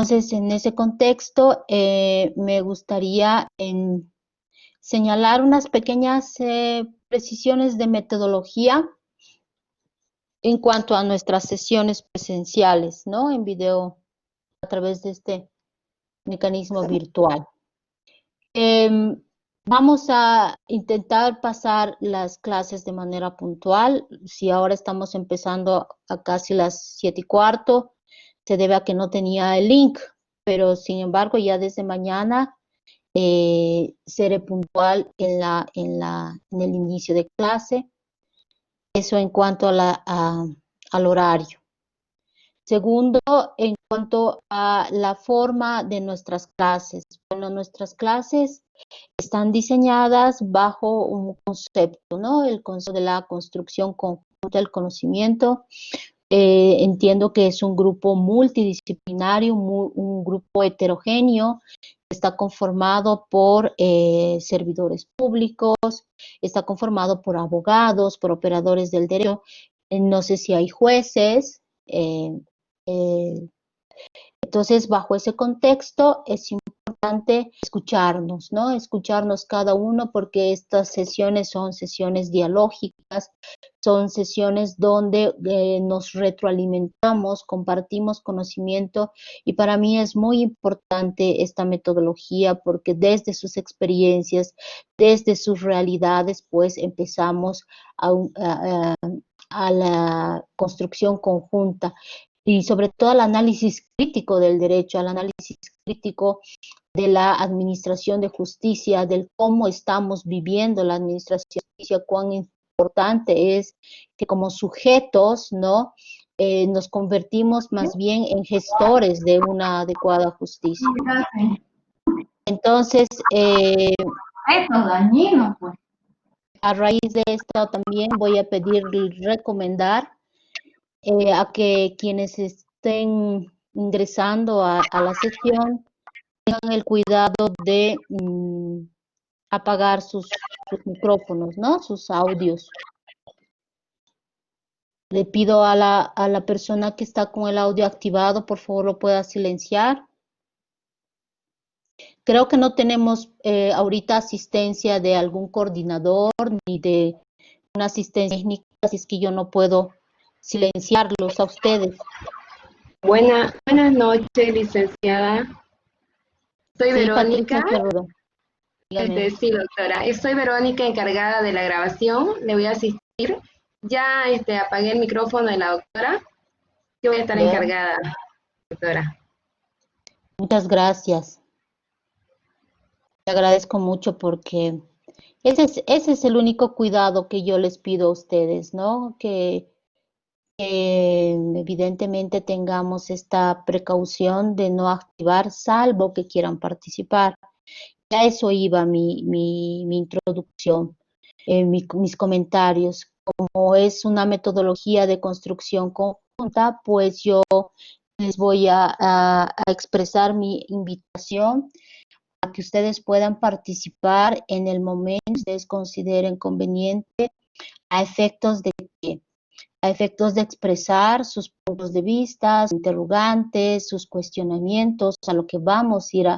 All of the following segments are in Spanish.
Entonces, en ese contexto, me gustaría señalar unas pequeñas precisiones de metodología en cuanto a nuestras sesiones presenciales, ¿no? En video a través de este mecanismo virtual. Vamos a intentar pasar las clases de manera puntual. Si ahora estamos empezando a casi las 7:15, se debe a que no tenía el link, pero sin embargo ya desde mañana seré puntual en el inicio de clase. Eso en cuanto al horario. Segundo, en cuanto a la forma de nuestras clases. Bueno, nuestras clases están diseñadas bajo un concepto, ¿no? El concepto de la construcción conjunta del conocimiento. Entiendo que es un grupo multidisciplinario, un grupo heterogéneo, está conformado por servidores públicos, está conformado por abogados, por operadores del derecho, no sé si hay jueces. Entonces, bajo ese contexto, es importante escucharnos, ¿no? Escucharnos cada uno, porque estas sesiones son sesiones dialógicas, son sesiones donde nos retroalimentamos, compartimos conocimiento, y para mí es muy importante esta metodología porque desde sus experiencias, desde sus realidades, pues empezamos a la construcción conjunta y sobre todo al análisis crítico del derecho, al análisis crítico de la administración de justicia, del cómo estamos viviendo la administración de justicia, cuán importante es que como sujetos, ¿no? Nos convertimos más bien en gestores de una adecuada justicia. Entonces, Esto es dañino, pues. a raíz de esto también voy a pedir recomendar a que quienes estén ingresando a la sesión tengan el cuidado de apagar sus micrófonos, ¿no? Sus audios. Le pido a la persona que está con el audio activado, por favor, lo pueda silenciar. Creo que no tenemos ahorita asistencia de algún coordinador ni de una asistencia técnica, así es que yo no puedo silenciarlos a ustedes. Buenas noches, licenciada. Soy Verónica. Sí, doctora. Soy Verónica, encargada de la grabación. Le voy a asistir. Ya apagué el micrófono de la doctora. Yo voy a estar encargada, doctora. Muchas gracias. Te agradezco mucho porque ese es el único cuidado que yo les pido a ustedes, ¿no? Que evidentemente tengamos esta precaución de no activar, salvo que quieran participar. A eso iba mi introducción, mis comentarios. Como es una metodología de construcción conjunta, pues yo les voy a expresar mi invitación a que ustedes puedan participar en el momento que ustedes consideren conveniente, a efectos de que a efectos de expresar sus puntos de vista, sus interrogantes, sus cuestionamientos, a lo que vamos a ir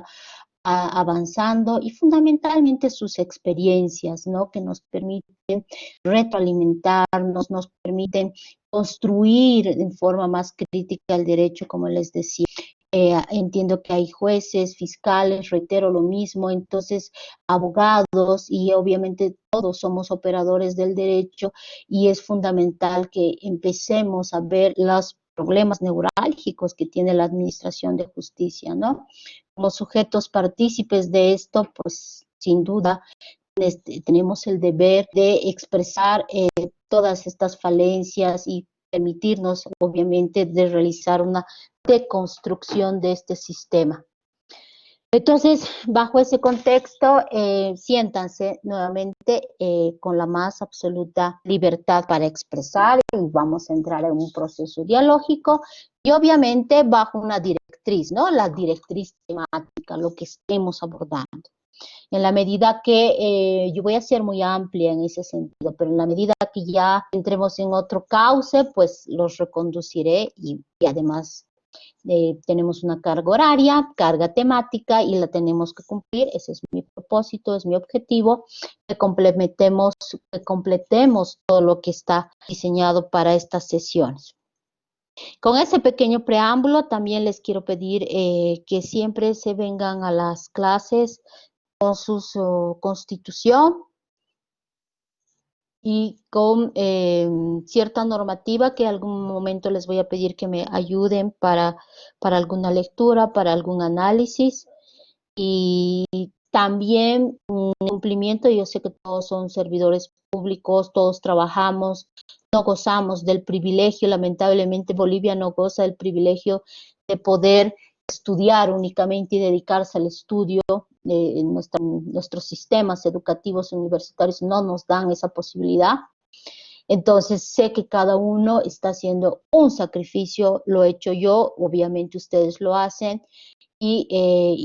avanzando, y fundamentalmente sus experiencias, ¿no? Que nos permiten retroalimentarnos, nos permiten construir en forma más crítica el derecho, como les decía. Entiendo que hay jueces, fiscales, reitero lo mismo, entonces abogados, y obviamente todos somos operadores del derecho, y es fundamental que empecemos a ver los problemas neurálgicos que tiene la administración de justicia, ¿no? Como sujetos partícipes de esto, pues sin duda tenemos el deber de expresar todas estas falencias y permitirnos, obviamente, de realizar una deconstrucción de este sistema. Entonces, bajo ese contexto, siéntanse nuevamente con la más absoluta libertad para expresar, y vamos a entrar en un proceso dialógico, y obviamente bajo una directriz, ¿no? La directriz temática, lo que estemos abordando. En la medida que, yo voy a ser muy amplia en ese sentido, pero en la medida que ya entremos en otro cauce, pues los reconduciré y además Tenemos una carga horaria, carga temática y la tenemos que cumplir. Ese es mi propósito, es mi objetivo, que completemos todo lo que está diseñado para estas sesiones. Con ese pequeño preámbulo, también les quiero pedir que siempre se vengan a las clases con su constitución y con cierta normativa que en algún momento les voy a pedir que me ayuden para alguna lectura, para algún análisis. Y también un cumplimiento, yo sé que todos son servidores públicos, todos trabajamos, no gozamos del privilegio, lamentablemente Bolivia no goza del privilegio de poder estudiar únicamente y dedicarse al estudio. Nuestros sistemas educativos universitarios no nos dan esa posibilidad. Entonces sé que cada uno está haciendo un sacrificio, lo he hecho yo, obviamente ustedes lo hacen, y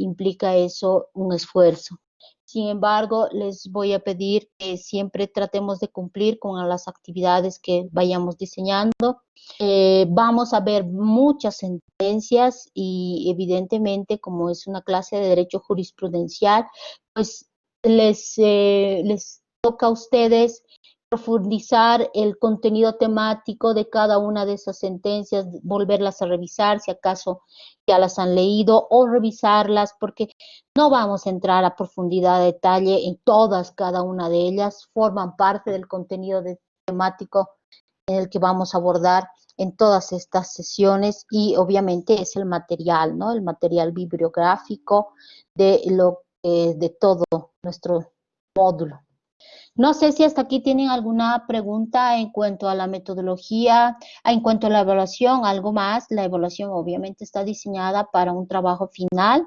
implica eso un esfuerzo. Sin embargo, les voy a pedir que siempre tratemos de cumplir con las actividades que vayamos diseñando. Vamos a ver muchas sentencias y evidentemente, como es una clase de derecho jurisprudencial, pues les toca a ustedes profundizar el contenido temático de cada una de esas sentencias, volverlas a revisar si acaso ya las han leído o revisarlas, porque no vamos a entrar a profundidad de detalle en todas, cada una de ellas, forman parte del contenido temático en el que vamos a abordar en todas estas sesiones y obviamente es el material, ¿no? El material bibliográfico de todo nuestro módulo. No sé si hasta aquí tienen alguna pregunta en cuanto a la metodología, en cuanto a la evaluación, algo más. La evaluación obviamente está diseñada para un trabajo final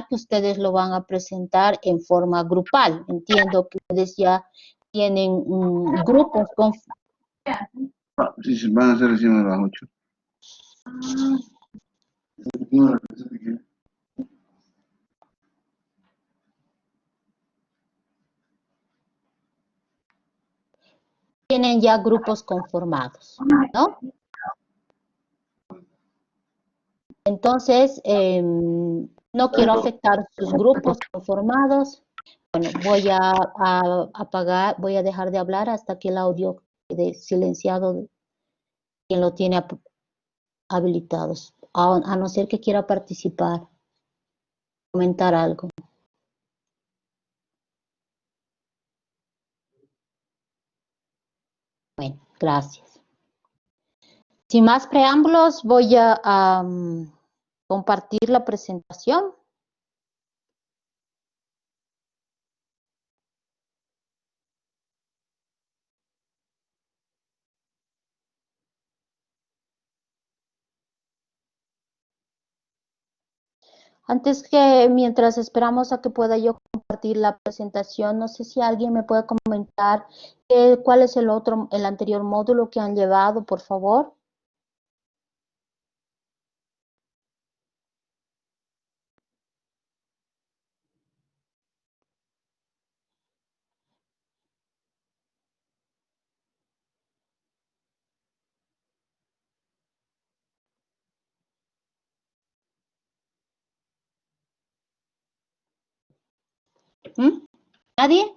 que ustedes lo van a presentar en forma grupal. Entiendo que ustedes ya tienen grupos con... Sí, sí, van a ser recién a las 8. Tienen ya grupos conformados, ¿no? Entonces, no quiero afectar sus grupos conformados. Bueno, voy a apagar, voy a dejar de hablar hasta que el audio quede silenciado de quien lo tiene habilitado, a no ser que quiera participar, comentar algo. Bueno, gracias. Sin más preámbulos, voy a compartir la presentación. Mientras esperamos a que pueda yo compartir la presentación, no sé si alguien me puede comentar cuál es el anterior módulo que han llevado, por favor. ¿Nadie?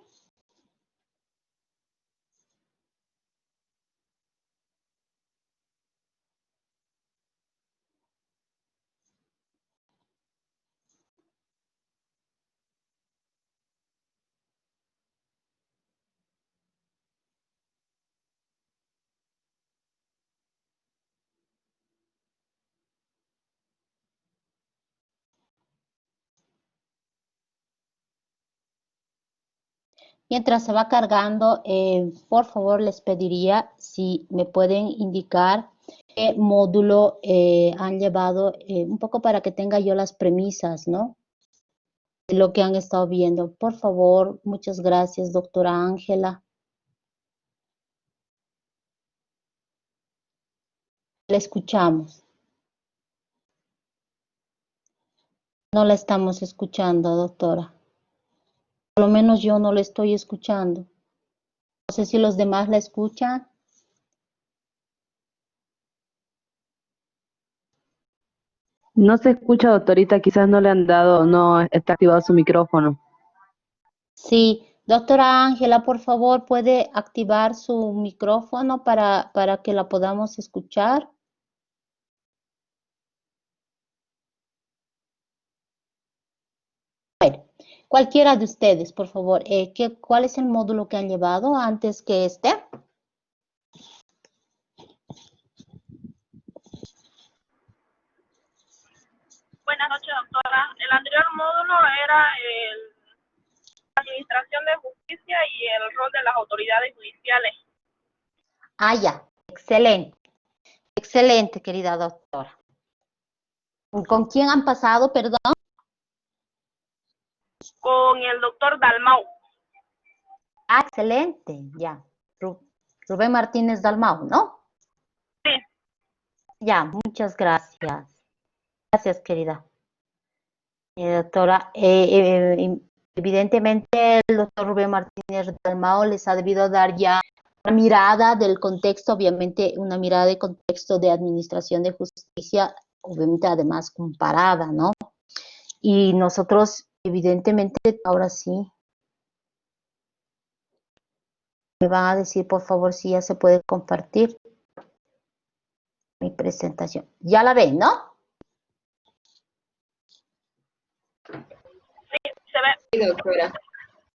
Mientras se va cargando, por favor les pediría si me pueden indicar qué módulo han llevado, un poco para que tenga yo las premisas, ¿no? De lo que han estado viendo. Por favor, muchas gracias, doctora Ángela. La escuchamos. No la estamos escuchando, doctora. Por lo menos yo no la estoy escuchando. No sé si los demás la escuchan. No se escucha, doctorita, quizás no le han dado, no está activado su micrófono. Sí, doctora Ángela, por favor, ¿puede activar su micrófono para que la podamos escuchar? Bueno, cualquiera de ustedes, por favor, ¿cuál es el módulo que han llevado antes que este? Buenas noches, doctora. El anterior módulo era la administración de justicia y el rol de las autoridades judiciales. Ah, ya, excelente, excelente, querida doctora. ¿Con quién han pasado, perdón? Con el doctor Dalmau. Ah, excelente, ya. Rubén Martínez Dalmau, ¿no? Sí. Ya, muchas gracias. Gracias, querida. Doctora, evidentemente el doctor Rubén Martínez Dalmau les ha debido dar ya una mirada del contexto, obviamente una mirada de contexto de administración de justicia, obviamente además comparada, ¿no? Y nosotros, evidentemente, ahora sí, me van a decir, por favor, si ya se puede compartir mi presentación. Ya la ven, ¿no? Sí, se ve. Sí, doctora.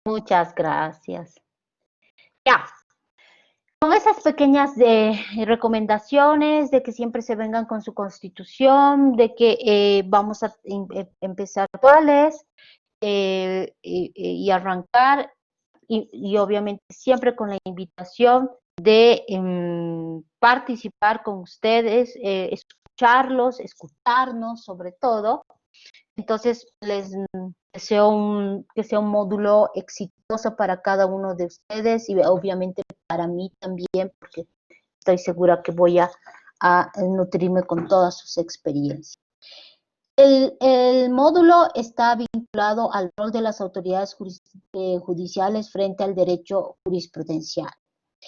Muchas gracias. Ya. Con esas pequeñas recomendaciones de que siempre se vengan con su constitución, de que vamos a empezar actuales y arrancar, y obviamente siempre con la invitación de participar con ustedes, escucharnos sobre todo. Entonces, les deseo que sea un módulo exitoso para cada uno de ustedes y obviamente para mí también, porque estoy segura que voy a nutrirme con todas sus experiencias. El módulo está vinculado al rol de las autoridades judiciales frente al derecho jurisprudencial.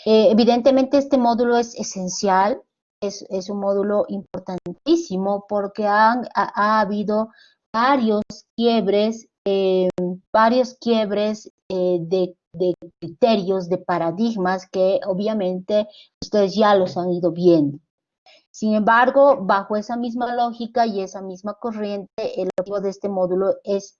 Evidentemente este módulo es esencial, es un módulo importantísimo porque ha habido varios quiebres de criterios, de paradigmas que obviamente ustedes ya los han ido viendo. Sin embargo, bajo esa misma lógica y esa misma corriente, el objetivo de este módulo es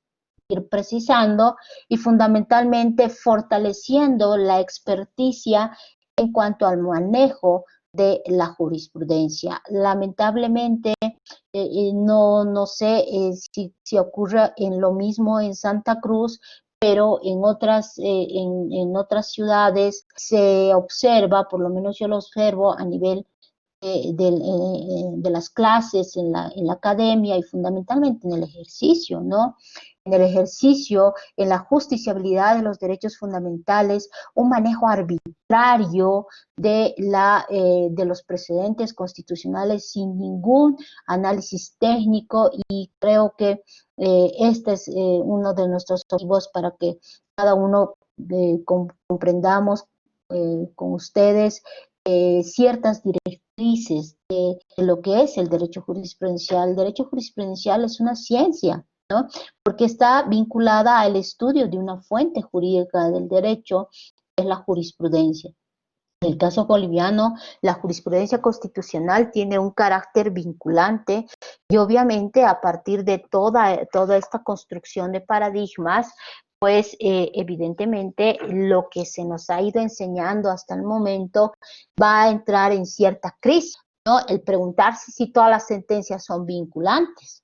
ir precisando y fundamentalmente fortaleciendo la experticia en cuanto al manejo de la jurisprudencia. Lamentablemente, no sé si ocurre en lo mismo en Santa Cruz, pero en otras ciudades se observa, por lo menos yo lo observo a nivel de las clases en la academia y fundamentalmente en el ejercicio, ¿no? En el ejercicio, en la justiciabilidad de los derechos fundamentales, un manejo arbitrario de los precedentes constitucionales sin ningún análisis técnico, y creo que este es uno de nuestros objetivos para que cada uno comprendamos con ustedes ciertas directrices de lo que es el derecho jurisprudencial. El derecho jurisprudencial es una ciencia, ¿no? Porque está vinculada al estudio de una fuente jurídica del derecho, que es la jurisprudencia. En el caso boliviano, la jurisprudencia constitucional tiene un carácter vinculante y obviamente a partir de toda esta construcción de paradigmas, pues evidentemente lo que se nos ha ido enseñando hasta el momento va a entrar en cierta crisis, ¿no? El preguntarse si todas las sentencias son vinculantes.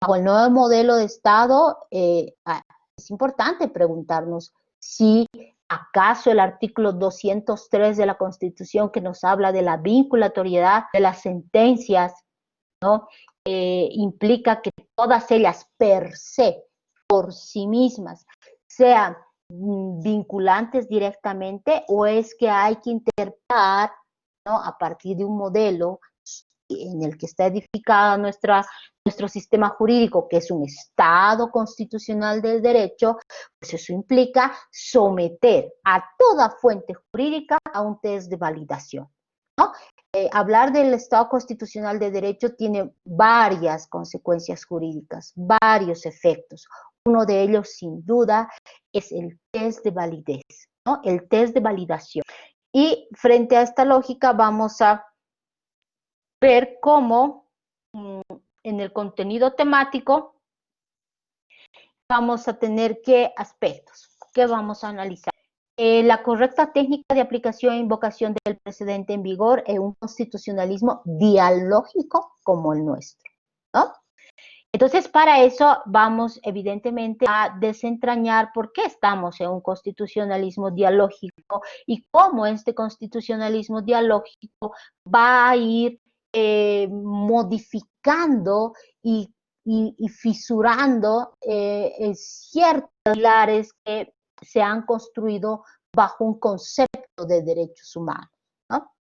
Bajo el nuevo modelo de Estado, es importante preguntarnos si acaso el artículo 203 de la Constitución, que nos habla de la vinculatoriedad de las sentencias, ¿no? Implica que todas ellas per se, por sí mismas, sean vinculantes directamente, o es que hay que interpretar, ¿no? A partir de un modelo en el que está edificado nuestro sistema jurídico, que es un Estado constitucional del derecho, pues eso implica someter a toda fuente jurídica a un test de validación, ¿no? hablar del Estado constitucional de derecho tiene varias consecuencias jurídicas, varios efectos. Uno de ellos, sin duda, es el test de validez, ¿no? El test de validación. Y frente a esta lógica vamos a ver cómo en el contenido temático vamos a tener qué aspectos, qué vamos a analizar. La correcta técnica de aplicación e invocación del precedente en vigor en un constitucionalismo dialógico como el nuestro, ¿no? Entonces, para eso vamos evidentemente a desentrañar por qué estamos en un constitucionalismo dialógico y cómo este constitucionalismo dialógico va a ir modificando y fisurando ciertos pilares que se han construido bajo un concepto de derechos humanos, ¿no?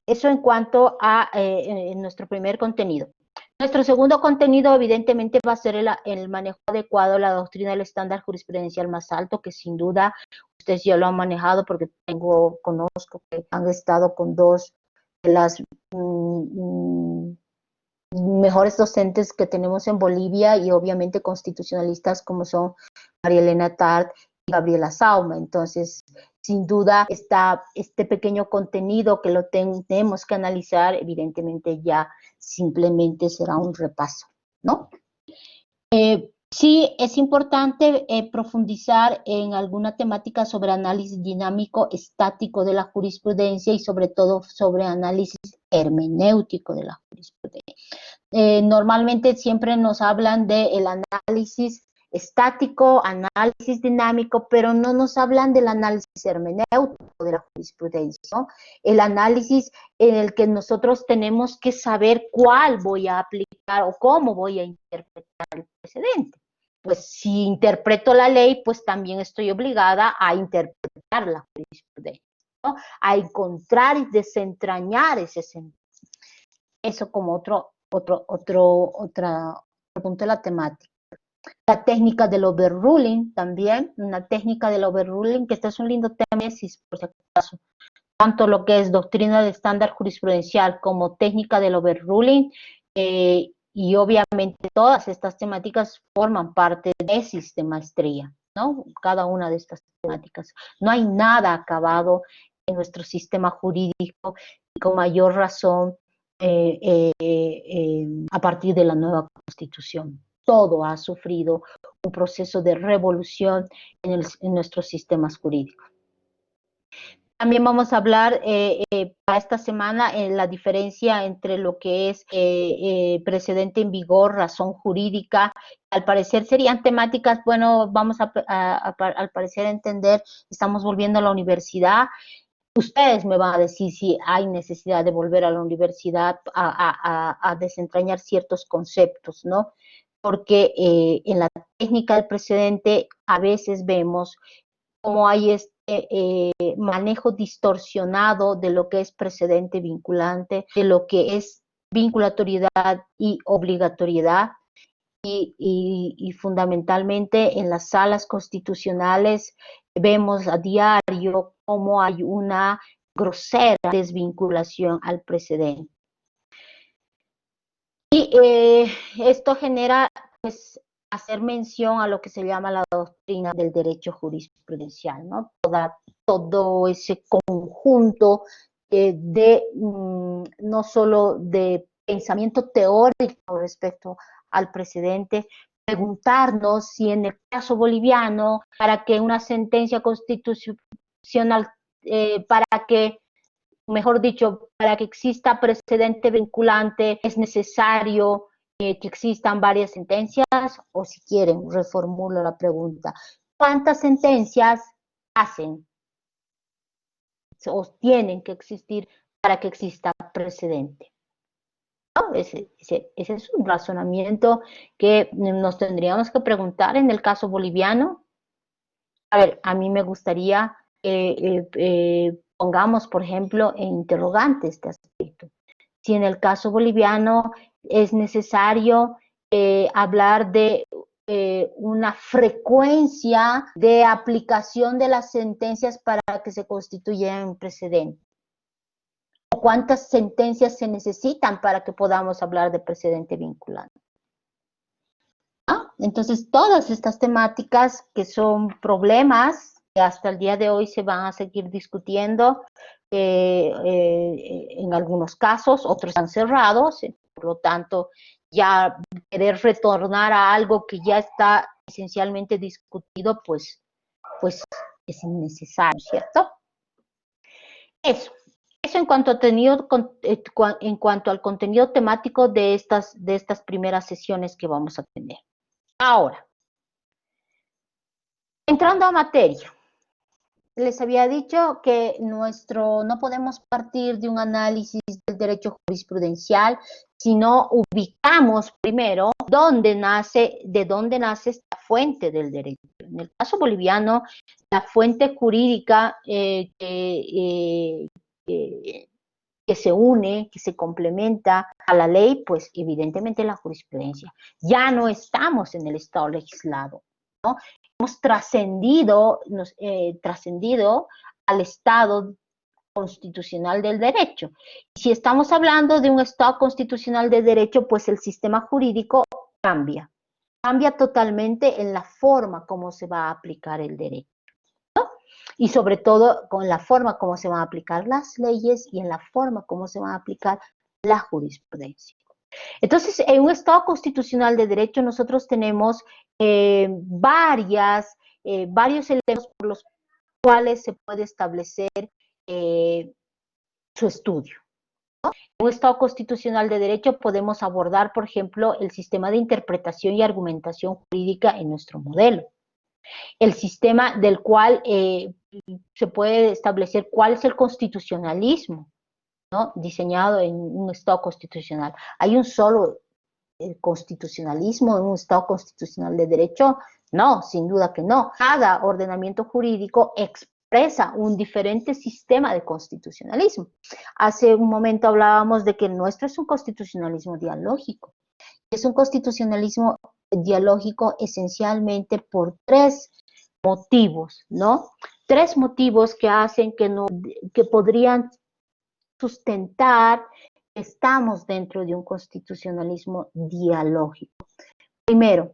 Eso en cuanto a nuestro primer contenido. Nuestro segundo contenido evidentemente va a ser el manejo adecuado de la doctrina del estándar jurisprudencial más alto, que sin duda ustedes ya lo han manejado porque conozco que han estado con dos de las mejores docentes que tenemos en Bolivia y obviamente constitucionalistas como son María Elena Tart y Gabriela Sauma. Entonces, sin duda, este pequeño contenido que lo tenemos que analizar, evidentemente ya simplemente será un repaso, ¿no? Sí, es importante profundizar en alguna temática sobre análisis dinámico estático de la jurisprudencia y sobre todo sobre análisis hermenéutico de la jurisprudencia. Normalmente siempre nos hablan del análisis estático, análisis dinámico, pero no nos hablan del análisis hermenéutico de la jurisprudencia, ¿no? El análisis en el que nosotros tenemos que saber cuál voy a aplicar o cómo voy a interpretar el precedente. Pues si interpreto la ley, pues también estoy obligada a interpretar la jurisprudencia, ¿no? A encontrar y desentrañar ese sentido. Eso como otro punto de la temática. La técnica del overruling también, una técnica del overruling, que este es un lindo tema, por si acaso, tanto lo que es doctrina de estándar jurisprudencial como técnica del overruling, y obviamente todas estas temáticas forman parte de tesis de maestría, ¿no? Cada una de estas temáticas. No hay nada acabado en nuestro sistema jurídico y con mayor razón a partir de la nueva Constitución. Todo ha sufrido un proceso de revolución en nuestros sistemas jurídicos. También vamos a hablar para esta semana la diferencia entre lo que es precedente en vigor, razón jurídica. Al parecer serían temáticas, bueno, vamos al parecer entender, estamos volviendo a la universidad. Ustedes me van a decir si hay necesidad de volver a la universidad a desentrañar ciertos conceptos, ¿no? Porque en la técnica del precedente a veces vemos cómo hay este manejo distorsionado de lo que es precedente vinculante, de lo que es vinculatoriedad y obligatoriedad, y fundamentalmente en las salas constitucionales vemos a diario cómo hay una grosera desvinculación al precedente. Y esto genera, pues, hacer mención a lo que se llama la doctrina del derecho jurisprudencial, ¿no? Todo ese conjunto no solo de pensamiento teórico respecto al precedente, preguntarnos si en el caso boliviano, para que una sentencia constitucional, mejor dicho, para que exista precedente vinculante, es necesario que existan varias sentencias, o si quieren, reformulo la pregunta, ¿cuántas sentencias hacen o tienen que existir para que exista precedente? ¿No? Ese es un razonamiento que nos tendríamos que preguntar en el caso boliviano. A ver, a mí me gustaría pongamos, por ejemplo, en interrogante este aspecto. Si en el caso boliviano es necesario hablar de una frecuencia de aplicación de las sentencias para que se constituyan precedentes. ¿Cuántas sentencias se necesitan para que podamos hablar de precedente vinculante? Entonces, todas estas temáticas que son problemas que hasta el día de hoy se van a seguir discutiendo, en algunos casos, otros están cerrados, por lo tanto, ya querer retornar a algo que ya está esencialmente discutido, pues es innecesario, ¿cierto? Eso en cuanto al contenido temático de estas primeras sesiones que vamos a tener. Ahora, entrando a materia, les había dicho que no podemos partir de un análisis del derecho jurisprudencial, sino ubicamos primero de dónde nace esta fuente del derecho. En el caso boliviano, la fuente jurídica que se une, que se complementa a la ley, pues evidentemente la jurisprudencia. Ya no estamos en el Estado legislado, ¿no? Hemos trascendido al Estado constitucional del derecho. Y si estamos hablando de un Estado constitucional de derecho, pues el sistema jurídico cambia totalmente en la forma como se va a aplicar el derecho, ¿no? Y sobre todo con la forma como se van a aplicar las leyes y en la forma como se va a aplicar la jurisprudencia. Entonces, en un Estado constitucional de derecho nosotros tenemos varios elementos por los cuales se puede establecer su estudio, ¿no? En un Estado constitucional de derecho podemos abordar, por ejemplo, el sistema de interpretación y argumentación jurídica en nuestro modelo. El sistema del cual se puede establecer cuál es el constitucionalismo, ¿no? Diseñado en un Estado constitucional. ¿Hay un solo constitucionalismo en un Estado constitucional de derecho? No, sin duda que no. Cada ordenamiento jurídico expresa un diferente sistema de constitucionalismo. Hace un momento hablábamos de que el nuestro es un constitucionalismo dialógico. Es un constitucionalismo dialógico esencialmente por tres motivos, ¿no? Tres motivos que hacen que podrían sustentar que estamos dentro de un constitucionalismo dialógico. Primero,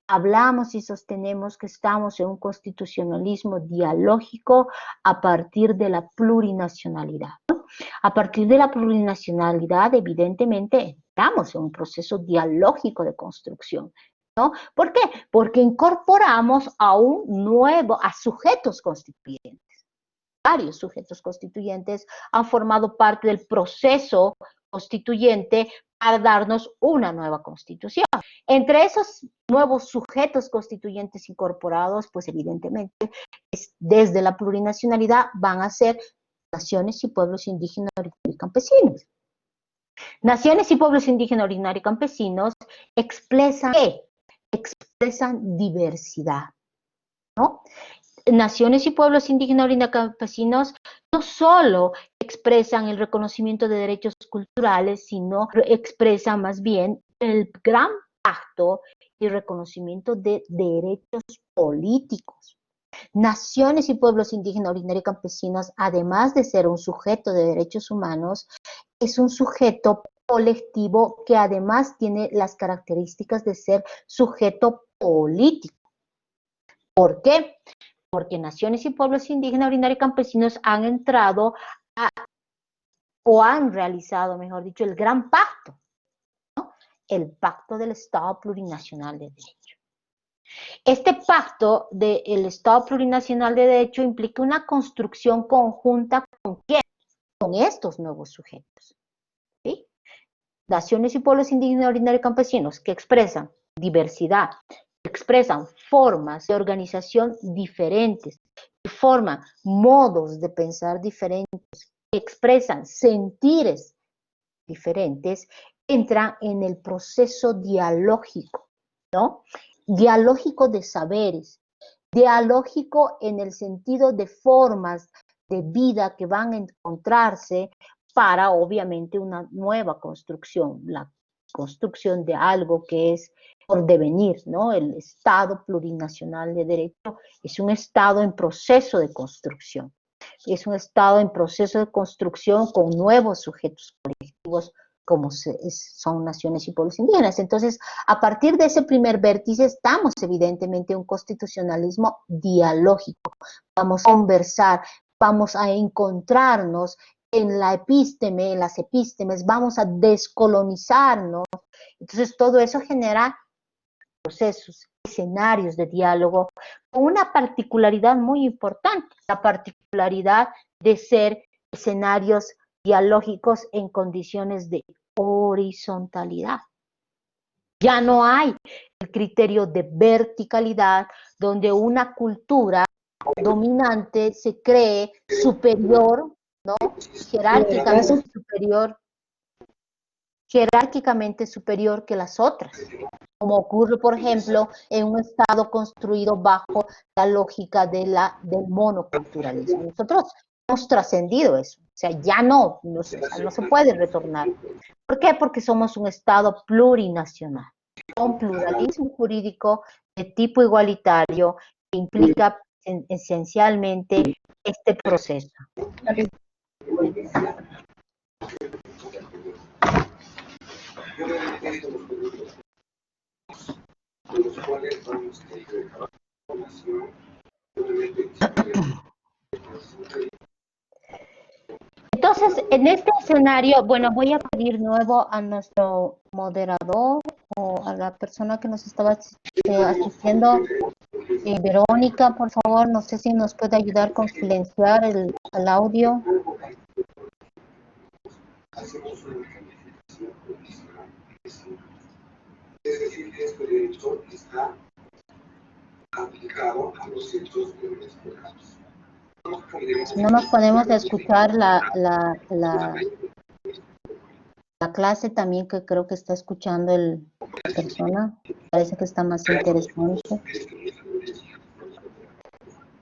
hablamos y sostenemos que estamos en un constitucionalismo dialógico a partir de la plurinacionalidad, ¿no? A partir de la plurinacionalidad, evidentemente, estamos en un proceso dialógico de construcción, ¿no? ¿Por qué? Porque incorporamos a sujetos constituyentes. Varios sujetos constituyentes han formado parte del proceso constituyente para darnos una nueva constitución. Entre esos nuevos sujetos constituyentes incorporados, pues evidentemente, desde la plurinacionalidad van a ser naciones y pueblos indígenas, originarios y campesinos. Naciones y pueblos indígenas, originarios y campesinos expresan ¿qué? Expresan diversidad, ¿no? Naciones y pueblos indígenas y campesinos no solo expresan el reconocimiento de derechos culturales, sino expresan más bien el gran pacto y reconocimiento de derechos políticos. Naciones y pueblos indígenas, originarios y campesinos, además de ser un sujeto de derechos humanos, es un sujeto colectivo que además tiene las características de ser sujeto político. ¿Por qué? Porque naciones y pueblos indígenas, originarios y campesinos han entrado o han realizado, mejor dicho, el gran pacto, ¿no? El pacto del Estado plurinacional de derecho. Este pacto del Estado plurinacional de derecho implica una construcción conjunta ¿con quién? Con estos nuevos sujetos, ¿sí? Naciones y pueblos indígenas, originarios y campesinos que expresan diversidad, expresan formas de organización diferentes, que forman modos de pensar diferentes, que expresan sentires diferentes, entran en el proceso dialógico, ¿no? Dialógico de saberes, dialógico en el sentido de formas de vida que van a encontrarse para, obviamente, una nueva construcción, la construcción de algo que es por devenir, ¿no? El Estado plurinacional de derecho es un Estado en proceso de construcción. es un Estado en proceso de construcción con nuevos sujetos colectivos como son naciones y pueblos indígenas. Entonces, a partir de ese primer vértice, estamos evidentemente en un constitucionalismo dialógico. Vamos a conversar, vamos a encontrarnos en la epísteme, en las epístemes, vamos a descolonizarnos. Entonces, todo eso genera procesos, escenarios de diálogo, con una particularidad muy importante, la particularidad de ser escenarios dialógicos en condiciones de horizontalidad. Ya no hay el criterio de verticalidad, donde una cultura dominante se cree superior, ¿no? Jerárquicamente superior que las otras, como ocurre, por ejemplo, en un Estado construido bajo la lógica del monoculturalismo. Nosotros hemos trascendido eso, o sea, ya no se puede retornar. ¿Por qué? Porque somos un Estado plurinacional, con pluralismo jurídico de tipo igualitario, que implica esencialmente este proceso. Entonces, en este escenario, bueno, voy a pedir nuevo a nuestro moderador o a la persona que nos estaba asistiendo, Verónica, por favor, no sé si nos puede ayudar con silenciar el audio. Es decir, este derecho está aplicado a los hechos de los pecados. No nos podemos escuchar la clase también, que creo que está escuchando la persona. Parece que está más interesante.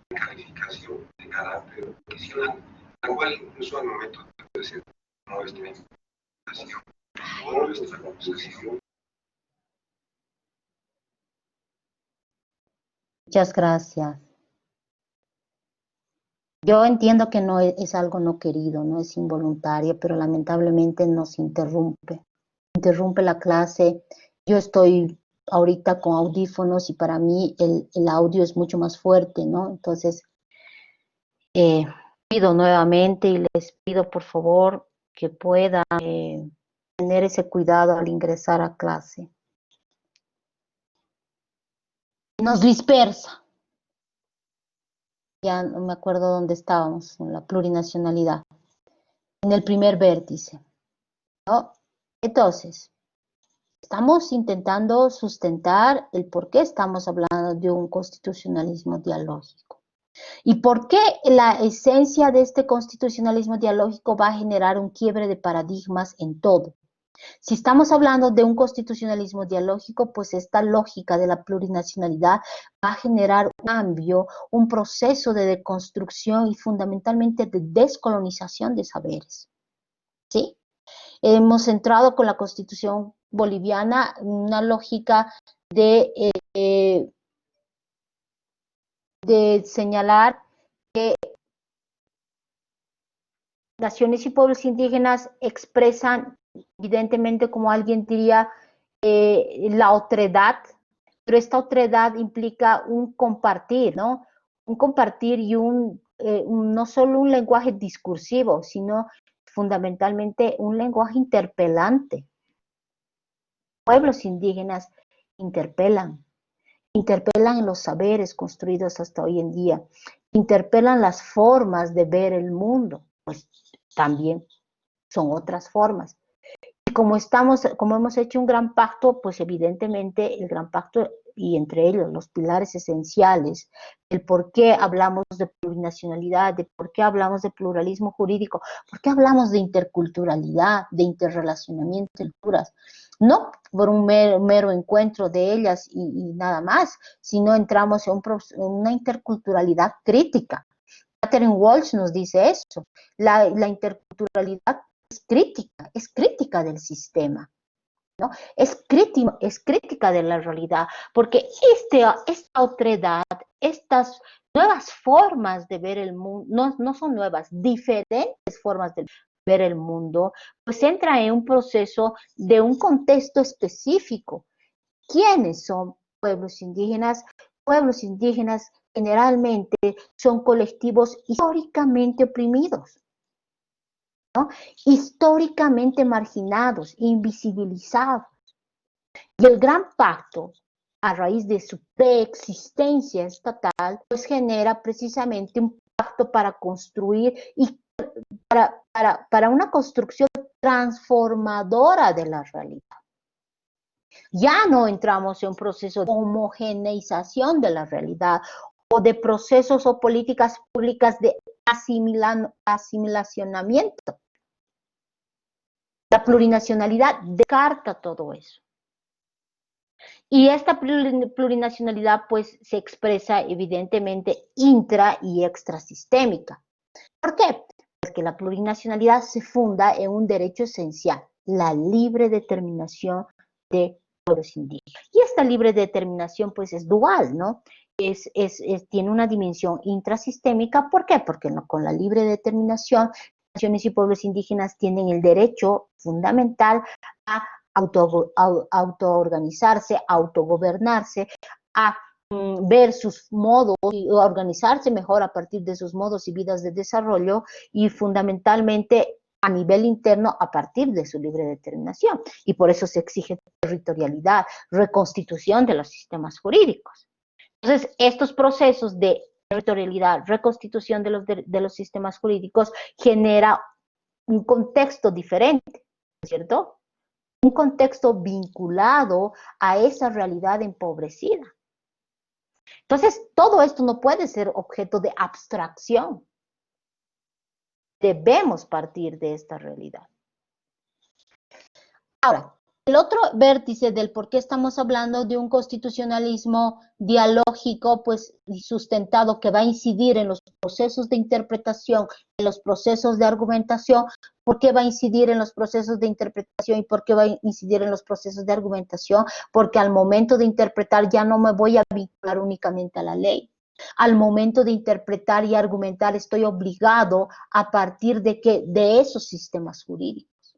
Calificación de carácter profesional, la cual incluso al momento de presentar nuestra investigación o nuestra composición. Muchas gracias. Yo entiendo que no es algo no querido, no es involuntario, pero lamentablemente nos interrumpe la clase. Yo estoy ahorita con audífonos y para mí el audio es mucho más fuerte, ¿no? Entonces, pido nuevamente y les pido por favor que puedan tener ese cuidado al ingresar a clase. Nos dispersa. Ya no me acuerdo dónde estábamos, en la plurinacionalidad, en el primer vértice, ¿no? Entonces, estamos intentando sustentar el por qué estamos hablando de un constitucionalismo dialógico. ¿Y por qué la esencia de este constitucionalismo dialógico va a generar un quiebre de paradigmas en todo? Si estamos hablando de un constitucionalismo dialógico, pues esta lógica de la plurinacionalidad va a generar un cambio, un proceso de deconstrucción y fundamentalmente de descolonización de saberes. ¿Sí? Hemos entrado con la Constitución boliviana una lógica de señalar que naciones y pueblos indígenas expresan, evidentemente, como alguien diría, la otredad, pero esta otredad implica un compartir, ¿no? Un compartir y no solo un lenguaje discursivo, sino fundamentalmente un lenguaje interpelante. Pueblos indígenas interpelan en los saberes construidos hasta hoy en día, interpelan las formas de ver el mundo, pues también son otras formas. Y como hemos hecho un gran pacto, pues evidentemente el gran pacto y entre ellos los pilares esenciales, el por qué hablamos de plurinacionalidad, de por qué hablamos de pluralismo jurídico, por qué hablamos de interculturalidad, de interrelacionamiento de culturas, no por un mero encuentro de ellas y nada más, sino entramos en una interculturalidad crítica. Catherine Walsh nos dice eso, la interculturalidad es crítica del sistema, ¿no? Es crítica de la realidad, porque esta otredad, este estas nuevas formas de ver el mundo, no son nuevas, diferentes formas de ver el mundo, pues entra en un proceso de un contexto específico. ¿Quiénes son pueblos indígenas? Pueblos indígenas generalmente son colectivos históricamente oprimidos, ¿no? Históricamente marginados, invisibilizados. Y el Gran Pacto, a raíz de su preexistencia estatal, pues genera precisamente un pacto para construir y para una construcción transformadora de la realidad. Ya no entramos en un proceso de homogeneización de la realidad o de procesos o políticas públicas de asimilacionamiento. La plurinacionalidad descarta todo eso. Y esta plurinacionalidad pues se expresa evidentemente intra y extrasistémica. ¿Por qué? Porque la plurinacionalidad se funda en un derecho esencial, la libre determinación de pueblos indígenas. Y esta libre determinación pues es dual, ¿no? Tiene una dimensión intrasistémica. ¿Por qué? Porque con la libre determinación, naciones y pueblos indígenas tienen el derecho fundamental a autoorganizarse, autogobernarse, a ver sus modos y organizarse mejor a partir de sus modos y vidas de desarrollo y fundamentalmente a nivel interno a partir de su libre determinación. Y por eso se exige territorialidad, reconstitución de los sistemas jurídicos. Entonces, estos procesos de territorialidad, reconstitución de los sistemas jurídicos genera un contexto diferente, ¿cierto? Un contexto vinculado a esa realidad empobrecida. Entonces, todo esto no puede ser objeto de abstracción. Debemos partir de esta realidad. Ahora, el otro vértice del por qué estamos hablando de un constitucionalismo dialógico, pues sustentado, que va a incidir en los procesos de interpretación, en los procesos de argumentación. ¿Por qué va a incidir en los procesos de interpretación y por qué va a incidir en los procesos de argumentación? Porque al momento de interpretar ya no me voy a vincular únicamente a la ley. Al momento de interpretar y argumentar estoy obligado a partir de ¿qué? De esos sistemas jurídicos,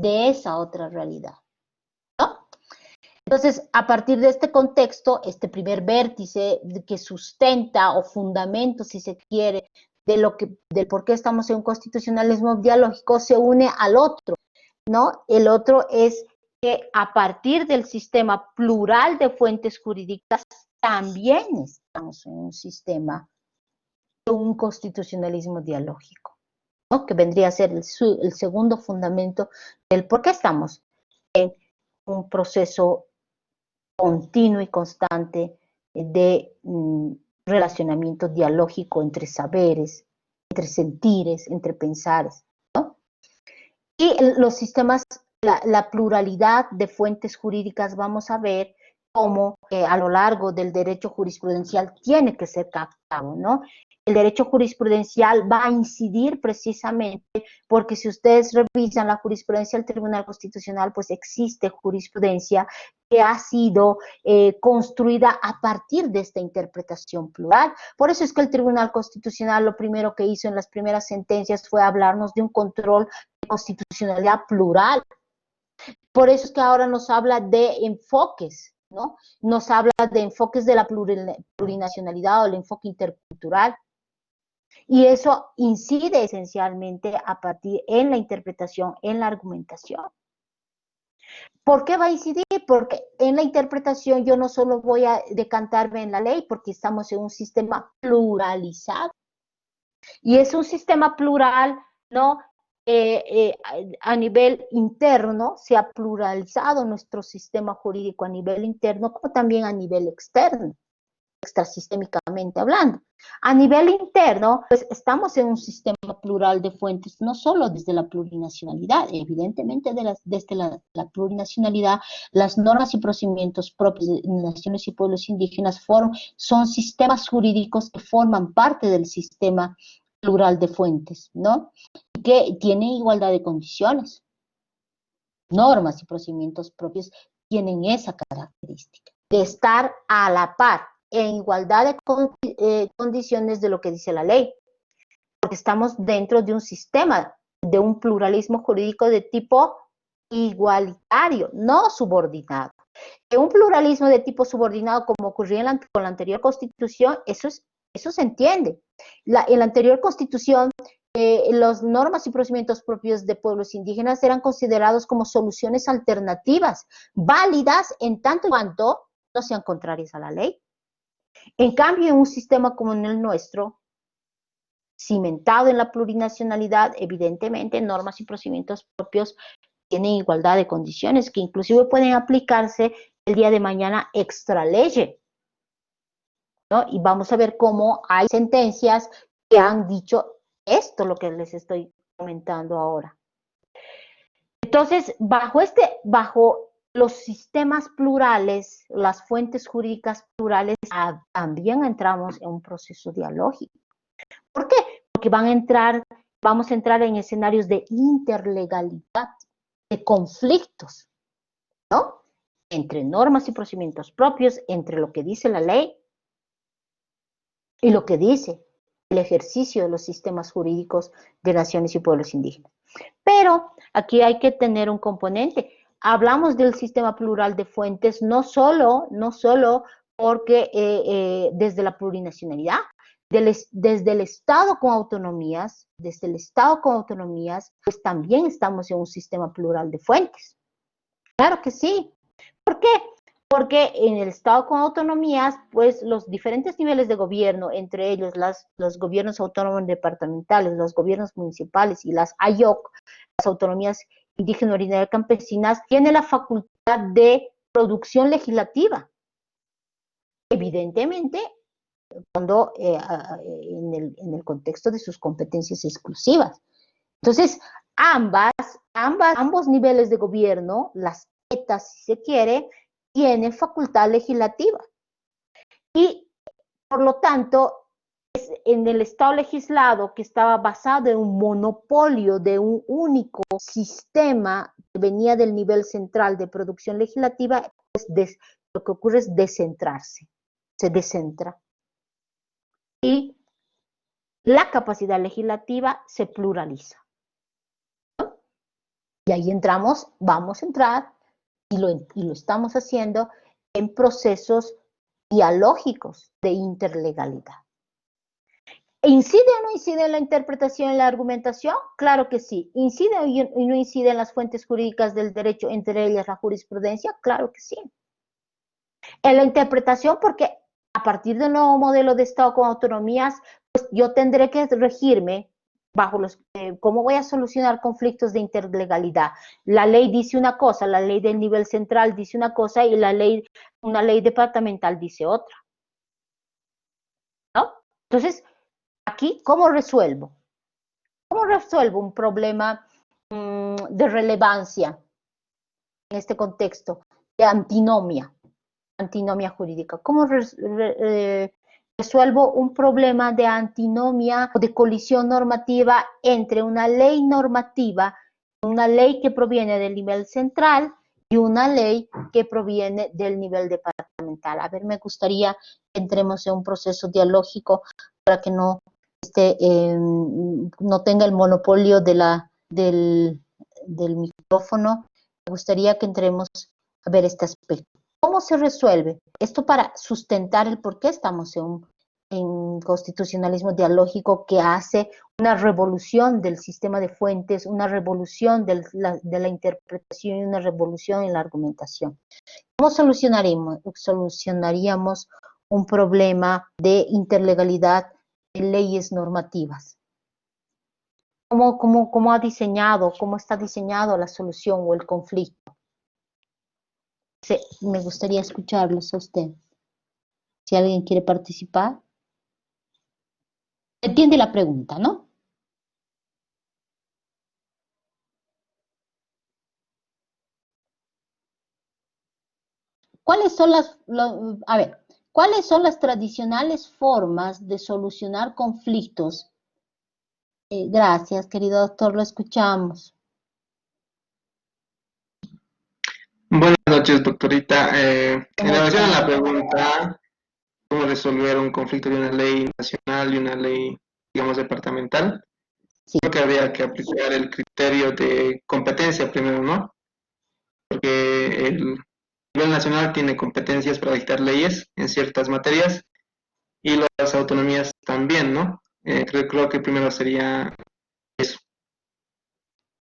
de esa otra realidad, ¿no? Entonces, a partir de este contexto, este primer vértice que sustenta o fundamento, si se quiere, del por qué estamos en un constitucionalismo dialógico, se une al otro, ¿no? El otro es que a partir del sistema plural de fuentes jurídicas, también estamos en un sistema de un constitucionalismo dialógico, ¿no? Que vendría a ser el segundo fundamento del por qué estamos en un proceso continuo y constante de relacionamiento dialógico entre saberes, entre sentires, entre pensares, ¿no? Y los sistemas, la pluralidad de fuentes jurídicas, vamos a ver cómo a lo largo del derecho jurisprudencial tiene que ser captado, ¿no? El derecho jurisprudencial va a incidir precisamente porque si ustedes revisan la jurisprudencia del Tribunal Constitucional, pues existe jurisprudencia que ha sido construida a partir de esta interpretación plural. Por eso es que el Tribunal Constitucional lo primero que hizo en las primeras sentencias fue hablarnos de un control de constitucionalidad plural. Por eso es que ahora nos habla de enfoques, ¿no? Nos habla de enfoques de la plurinacionalidad o el enfoque intercultural. Y eso incide esencialmente a partir en la interpretación, en la argumentación. ¿Por qué va a incidir? Porque en la interpretación yo no solo voy a decantarme en la ley, porque estamos en un sistema pluralizado. Y es un sistema plural, ¿no? A nivel interno se ha pluralizado nuestro sistema jurídico a nivel interno, como también a nivel externo, extrasistémicamente hablando. A nivel interno, pues estamos en un sistema plural de fuentes, no solo desde la plurinacionalidad, evidentemente desde la plurinacionalidad, las normas y procedimientos propios de naciones y pueblos indígenas son sistemas jurídicos que forman parte del sistema plural de fuentes, ¿no? Que tienen igualdad de condiciones. Normas y procedimientos propios tienen esa característica de estar a la par, en igualdad de condiciones de lo que dice la ley, porque estamos dentro de un sistema, de un pluralismo jurídico de tipo igualitario, no subordinado. Un pluralismo de tipo subordinado, como ocurría con la anterior Constitución, eso se entiende. En la anterior Constitución, las normas y procedimientos propios de pueblos indígenas eran considerados como soluciones alternativas, válidas en tanto y cuanto no sean contrarias a la ley. En cambio, en un sistema como en el nuestro, cimentado en la plurinacionalidad, evidentemente normas y procedimientos propios tienen igualdad de condiciones que inclusive pueden aplicarse el día de mañana extra ley, ¿no? Y vamos a ver cómo hay sentencias que han dicho esto, lo que les estoy comentando ahora. Entonces, bajo los sistemas plurales, las fuentes jurídicas plurales, también entramos en un proceso dialógico. ¿Por qué? Porque vamos a entrar en escenarios de interlegalidad, de conflictos, ¿no? Entre normas y procedimientos propios, entre lo que dice la ley y lo que dice el ejercicio de los sistemas jurídicos de naciones y pueblos indígenas. Pero aquí hay que tener un componente. Hablamos del sistema plural de fuentes no solo porque desde la plurinacionalidad, desde el Estado con autonomías, pues también estamos en un sistema plural de fuentes. Claro que sí. ¿Por qué? Porque en el Estado con autonomías, pues los diferentes niveles de gobierno, entre ellos los gobiernos autónomos departamentales, los gobiernos municipales y las AYOC, las autonomías indígenas originarias campesinas, tienen la facultad de producción legislativa. Evidentemente, cuando en el contexto de sus competencias exclusivas. Entonces, ambos niveles de gobierno, las ETAs, si se quiere, tienen facultad legislativa. Y, por lo tanto, en el Estado legislado, que estaba basado en un monopolio de un único sistema que venía del nivel central de producción legislativa, pues lo que ocurre es descentrarse, se descentra. Y la capacidad legislativa se pluraliza, ¿no? Y ahí vamos a entrar, y lo estamos haciendo en procesos dialógicos de interlegalidad. ¿Incide o no incide en la interpretación y la argumentación? Claro que sí. ¿Incide o no incide en las fuentes jurídicas del derecho, entre ellas la jurisprudencia? Claro que sí. En la interpretación, porque a partir del nuevo modelo de Estado con autonomías, pues yo tendré que regirme bajo ¿cómo voy a solucionar conflictos de interlegalidad? La ley dice una cosa, la ley del nivel central dice una cosa y una ley departamental dice otra, ¿no? Entonces, aquí, ¿cómo resuelvo? ¿Cómo resuelvo un problema de relevancia en este contexto de antinomia jurídica? ¿Cómo resuelvo un problema de antinomia o de colisión normativa entre una ley normativa, una ley que proviene del nivel central y una ley que proviene del nivel departamental? A ver, me gustaría que entremos en un proceso dialógico para que no tenga el monopolio del micrófono. Me gustaría que entremos a ver este aspecto. ¿Cómo se resuelve? Esto para sustentar el por qué estamos en constitucionalismo dialógico, que hace una revolución del sistema de fuentes, una revolución de la interpretación y una revolución en la argumentación. ¿Cómo solucionaríamos un problema de interlegalidad en leyes normativas? ¿Cómo está diseñado la solución o el conflicto? Sí, me gustaría escucharlos a ustedes. Si alguien quiere participar. Entiende la pregunta, ¿no? ¿Cuáles son las tradicionales formas de solucionar conflictos? Gracias, querido doctor, lo escuchamos. Buenas noches, doctorita. En relación a la pregunta, cómo resolver un conflicto de una ley nacional y una ley, digamos, departamental, Sí. creo que habría que aplicar el criterio de competencia primero, ¿no? Porque el nivel nacional tiene competencias para dictar leyes en ciertas materias y las autonomías también, ¿no? Creo que primero sería eso.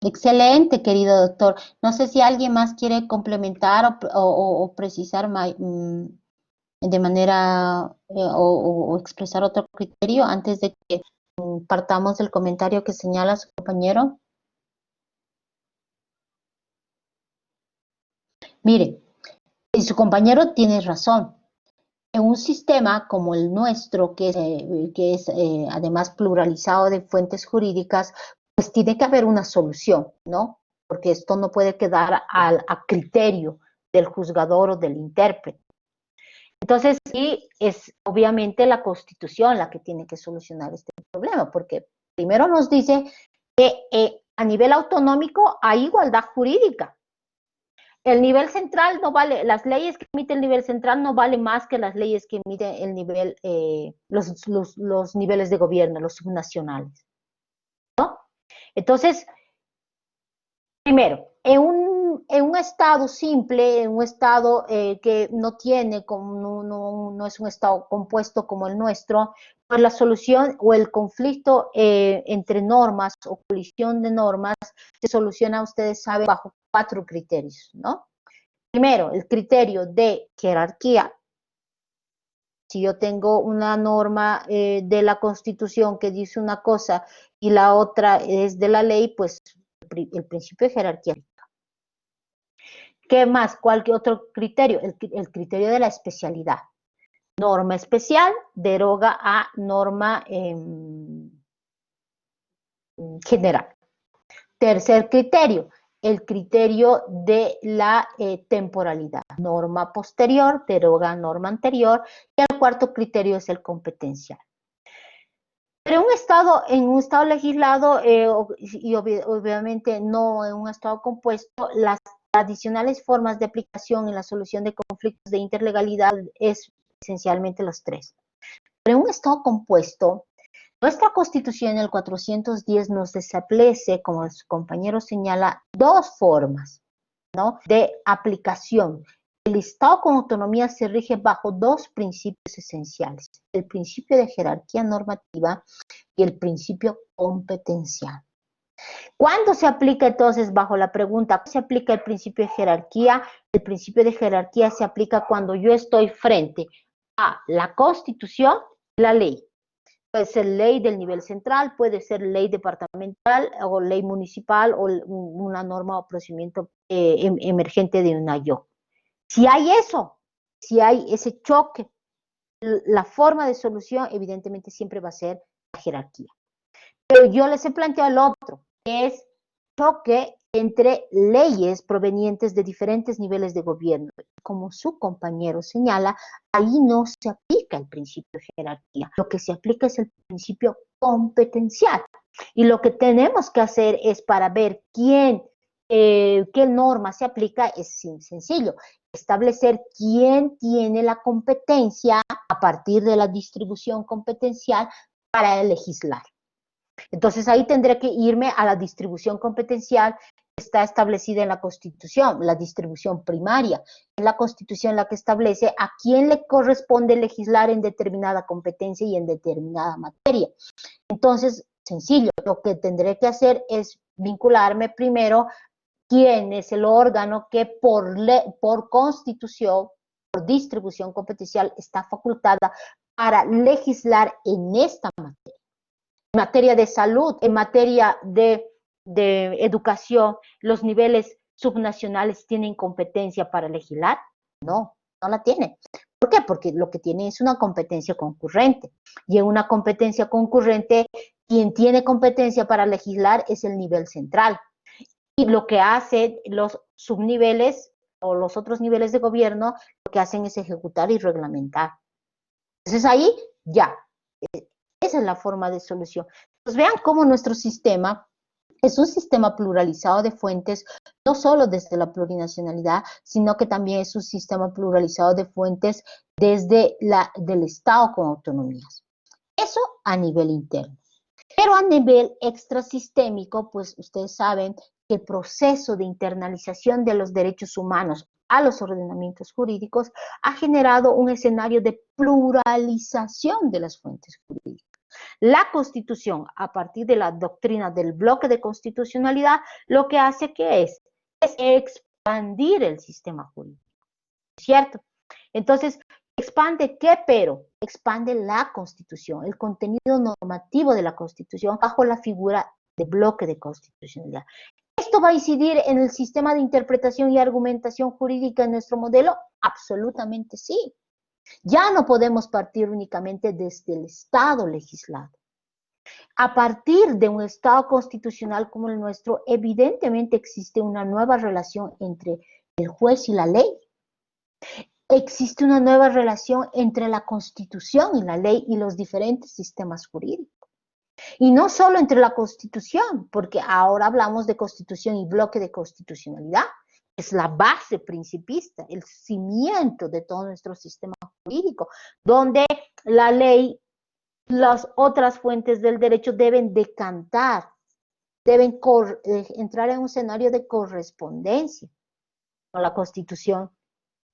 Excelente, querido doctor. No sé si alguien más quiere complementar o precisar de manera o expresar otro criterio antes de que partamos del comentario que señala su compañero. Mire, su compañero tiene razón. En un sistema como el nuestro, que es además pluralizado de fuentes jurídicas, pues tiene que haber una solución, ¿no? Porque esto no puede quedar a criterio del juzgador o del intérprete. Entonces, sí, es obviamente la Constitución la que tiene que solucionar este problema, porque primero nos dice que a nivel autonómico hay igualdad jurídica. El nivel central no vale, las leyes que emite el nivel central no valen más que las leyes que emite el nivel, los niveles de gobierno, los subnacionales, ¿no? Entonces, primero, en un estado simple, en un estado que no tiene, no es un estado compuesto como el nuestro, pues la solución o el conflicto entre normas o colisión de normas se soluciona, ustedes saben, bajo 4 criterios, ¿no? Primero, el criterio de jerarquía. Si yo tengo una norma de la Constitución que dice una cosa y la otra es de la ley, pues el principio de jerarquía. ¿Qué más? ¿Cuál otro criterio? El criterio de la especialidad. Norma especial deroga a norma general. Tercer criterio, el criterio de la temporalidad. Norma posterior deroga norma anterior y el cuarto criterio es el competencial. Pero en un estado legislado y obviamente no en un estado compuesto, las tradicionales formas de aplicación en la solución de conflictos de interlegalidad es esencialmente los 3. Pero en un estado compuesto, nuestra Constitución en el 410 nos establece, como su compañero señala, 2 formas, ¿no?, de aplicación. El Estado con autonomía se rige bajo 2 principios esenciales, el principio de jerarquía normativa y el principio competencial. ¿Cuándo se aplica entonces bajo la pregunta? ¿Cómo se aplica el principio de jerarquía? El principio de jerarquía se aplica cuando yo estoy frente a la Constitución y la ley. Puede ser ley del nivel central, puede ser ley departamental o ley municipal o una norma o procedimiento emergente de una yo. Si hay eso, si hay ese choque, la forma de solución evidentemente siempre va a ser la jerarquía. Pero yo les he planteado el otro, que es choque entre leyes provenientes de diferentes niveles de gobierno. Como su compañero señala, ahí no se aplica el principio de jerarquía. Lo que se aplica es el principio competencial. Y lo que tenemos que hacer es para ver qué norma se aplica, es sencillo. Establecer quién tiene la competencia a partir de la distribución competencial para legislar. Entonces ahí tendré que irme a la distribución competencial que está establecida en la Constitución, la distribución primaria. Es la Constitución la que establece a quién le corresponde legislar en determinada competencia y en determinada materia. Entonces, sencillo, lo que tendré que hacer es vincularme primero quién es el órgano que por Constitución, por distribución competencial, está facultada para legislar en esta materia. En materia de salud, en materia de educación, ¿los niveles subnacionales tienen competencia para legislar? No, no la tienen. ¿Por qué? Porque lo que tienen es una competencia concurrente. Y en una competencia concurrente, quien tiene competencia para legislar es el nivel central. Y lo que hacen los subniveles o los otros niveles de gobierno, lo que hacen es ejecutar y reglamentar. Entonces ahí ya. Esa es la forma de solución. Pues vean cómo nuestro sistema Es un sistema pluralizado de fuentes, no solo desde la plurinacionalidad, sino que también es un sistema pluralizado de fuentes desde del Estado con autonomías. Eso a nivel interno. Pero a nivel extrasistémico, pues ustedes saben que el proceso de internalización de los derechos humanos a los ordenamientos jurídicos ha generado un escenario de pluralización de las fuentes jurídicas. La Constitución, a partir de la doctrina del bloque de constitucionalidad, lo que hace que es expandir el sistema jurídico, ¿cierto? Entonces, ¿expande qué? Pero expande la Constitución, el contenido normativo de la Constitución bajo la figura de bloque de constitucionalidad. ¿Esto va a incidir en el sistema de interpretación y argumentación jurídica en nuestro modelo? Absolutamente sí. Ya no podemos partir únicamente desde el Estado legislado. A partir de un Estado constitucional como el nuestro, evidentemente existe una nueva relación entre el juez y la ley. Existe una nueva relación entre la Constitución y la ley y los diferentes sistemas jurídicos. Y no solo entre la Constitución, porque ahora hablamos de Constitución y bloque de constitucionalidad. Es la base principista, el cimiento de todo nuestro sistema jurídico, donde la ley, las otras fuentes del derecho deben decantar, deben entrar en un escenario de correspondencia con la Constitución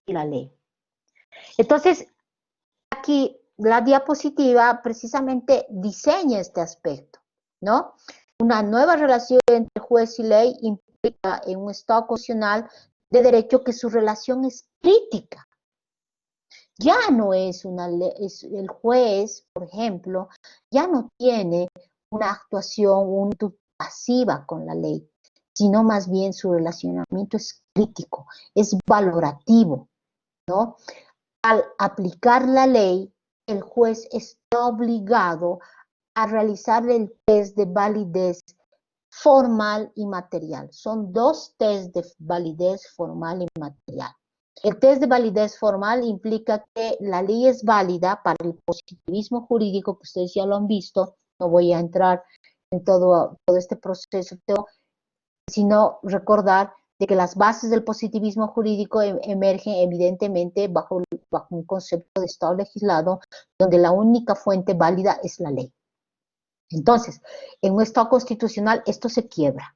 y la ley. Entonces, aquí la diapositiva precisamente diseña este aspecto, ¿no? Una nueva relación entre juez y ley implica en un Estado constitucional de derecho que su relación es crítica. Ya no es una ley, el juez, por ejemplo, ya no tiene una actuación pasiva con la ley, sino más bien su relacionamiento es crítico, es valorativo, ¿no? Al aplicar la ley, el juez está obligado a realizar el test de validez formal y material. Son dos test de validez formal y material. El test de validez formal implica que la ley es válida para el positivismo jurídico, que ustedes ya lo han visto. No voy a entrar en todo este proceso, sino recordar de que las bases del positivismo jurídico emergen evidentemente bajo un concepto de Estado legislado, donde la única fuente válida es la ley. Entonces, en un Estado constitucional esto se quiebra,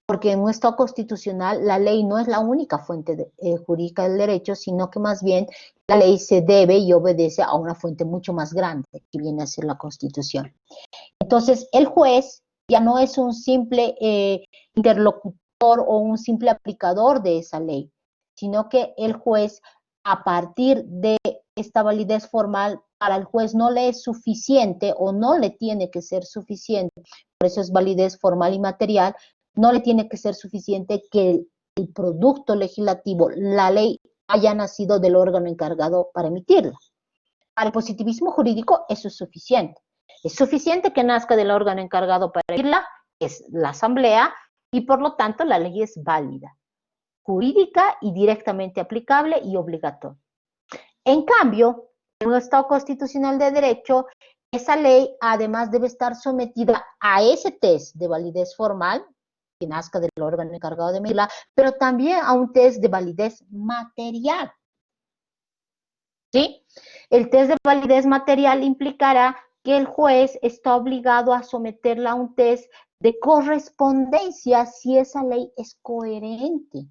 porque en un Estado constitucional la ley no es la única fuente jurídica del derecho, sino que más bien la ley se debe y obedece a una fuente mucho más grande, que viene a ser la Constitución. Entonces, el juez ya no es un simple interlocutor o un simple aplicador de esa ley, sino que el juez, a partir de esta validez formal, para el juez no le es suficiente o no le tiene que ser suficiente, por eso es validez formal y material, no le tiene que ser suficiente que el producto legislativo, la ley, haya nacido del órgano encargado para emitirla. Para el positivismo jurídico eso es suficiente. Es suficiente que nazca del órgano encargado para emitirla, es la Asamblea, y por lo tanto la ley es válida, jurídica y directamente aplicable y obligatoria. En cambio, en un Estado constitucional de derecho, esa ley además debe estar sometida a ese test de validez formal, que nazca del órgano encargado de emitirla, pero también a un test de validez material. ¿Sí? El test de validez material implicará que el juez está obligado a someterla a un test de correspondencia si esa ley es coherente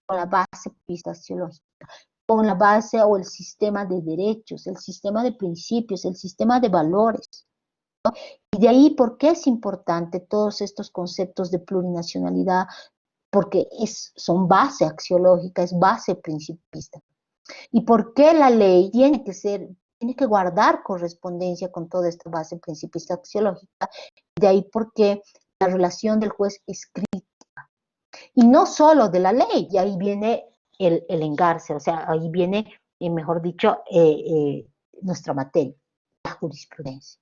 con la base epistemológica, con la base o el sistema de derechos, el sistema de principios, el sistema de valores, ¿no? Y de ahí, ¿por qué es importante todos estos conceptos de plurinacionalidad? Porque son base axiológica, es base principista. ¿Y por qué la ley tiene que guardar correspondencia con toda esta base principista axiológica? De ahí porque la relación del juez es crítica. Y no solo de la ley, y ahí viene el engarce, o sea, ahí viene, mejor dicho, nuestra materia, la jurisprudencia.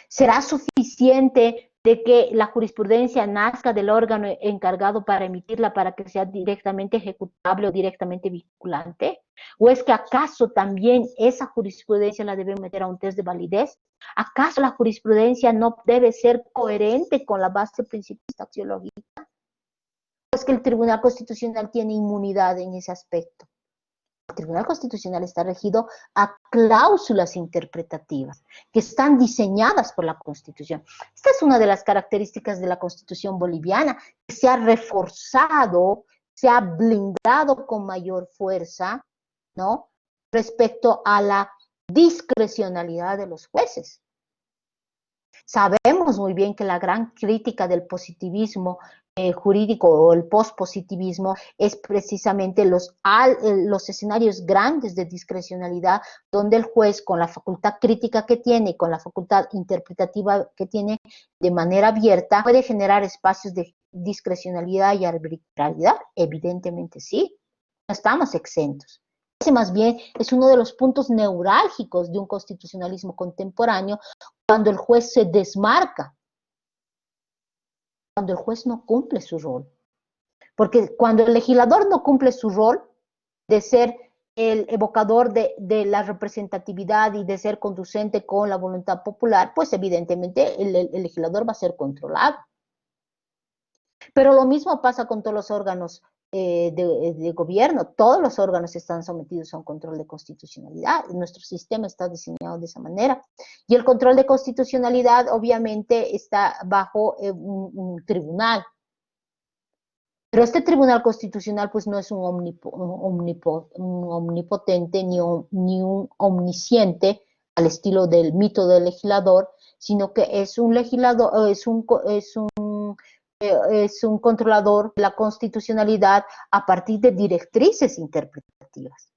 ¿Será suficiente de que la jurisprudencia nazca del órgano encargado para emitirla para que sea directamente ejecutable o directamente vinculante? ¿O es que acaso también esa jurisprudencia la debe meter a un test de validez? ¿Acaso la jurisprudencia no debe ser coherente con la base principista axiológica? ¿O es que el Tribunal Constitucional tiene inmunidad en ese aspecto? El Tribunal Constitucional está regido a cláusulas interpretativas que están diseñadas por la Constitución. Esta es una de las características de la Constitución boliviana, que se ha reforzado, se ha blindado con mayor fuerza, ¿no?, respecto a la discrecionalidad de los jueces. Sabemos muy bien que la gran crítica del positivismo jurídico o el pospositivismo es precisamente los escenarios grandes de discrecionalidad, donde el juez, con la facultad crítica que tiene, con la facultad interpretativa que tiene, de manera abierta, puede generar espacios de discrecionalidad y arbitrariedad. Evidentemente sí, no estamos exentos. Ese más bien es uno de los puntos neurálgicos de un constitucionalismo contemporáneo, cuando el juez se desmarca, cuando el juez no cumple su rol. Porque cuando el legislador no cumple su rol de ser el evocador de la representatividad y de ser conducente con la voluntad popular, pues evidentemente el legislador va a ser controlado. Pero lo mismo pasa con todos los órganos de gobierno. Todos los órganos están sometidos a un control de constitucionalidad. Nuestro sistema está diseñado de esa manera. Y el control de constitucionalidad obviamente está bajo un tribunal. Pero este tribunal constitucional pues no es un omnipotente ni un omnisciente al estilo del mito del legislador, sino que es un legislador, es un controlador de la constitucionalidad a partir de directrices interpretativas.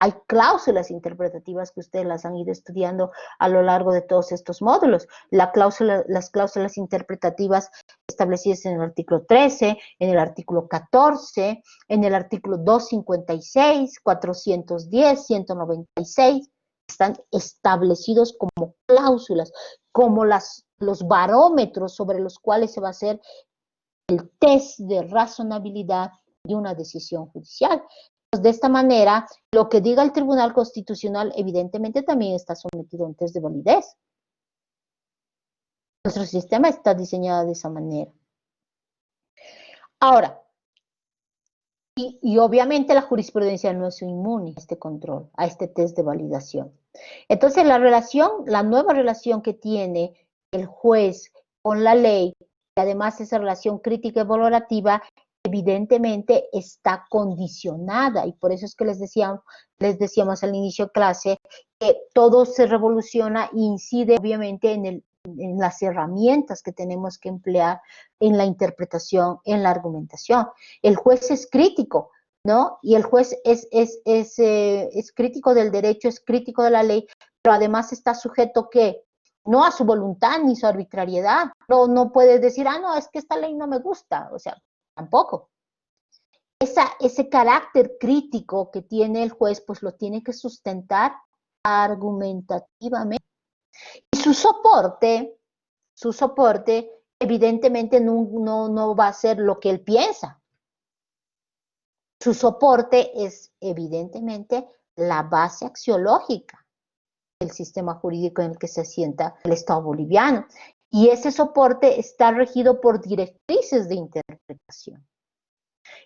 Hay cláusulas interpretativas que ustedes las han ido estudiando a lo largo de todos estos módulos. Las cláusulas interpretativas establecidas en el artículo 13, en el artículo 14, en el artículo 256, 410, 196, están establecidos como cláusulas, como los barómetros sobre los cuales se va a hacer el test de razonabilidad de una decisión judicial. Pues de esta manera, lo que diga el Tribunal Constitucional evidentemente también está sometido a un test de validez. Nuestro sistema está diseñado de esa manera. Ahora, y obviamente la jurisprudencia no es inmune a este control, a este test de validación. Entonces la nueva relación que tiene el juez con la ley, y además esa relación crítica y valorativa, evidentemente está condicionada, y por eso es que les decíamos al inicio de clase que todo se revoluciona e incide obviamente en las herramientas que tenemos que emplear en la interpretación, en la argumentación. El juez es crítico, ¿no? Y el juez es crítico del derecho, es crítico de la ley, pero además está sujeto ¿qué? No a su voluntad ni su arbitrariedad. No puede decir, no, es que esta ley no me gusta, o sea, tampoco. Ese carácter crítico que tiene el juez, pues lo tiene que sustentar argumentativamente. Y su soporte evidentemente no va a ser lo que él piensa. Su soporte es evidentemente la base axiológica del sistema jurídico en el que se asienta el Estado boliviano. Y ese soporte está regido por directrices de interpretación.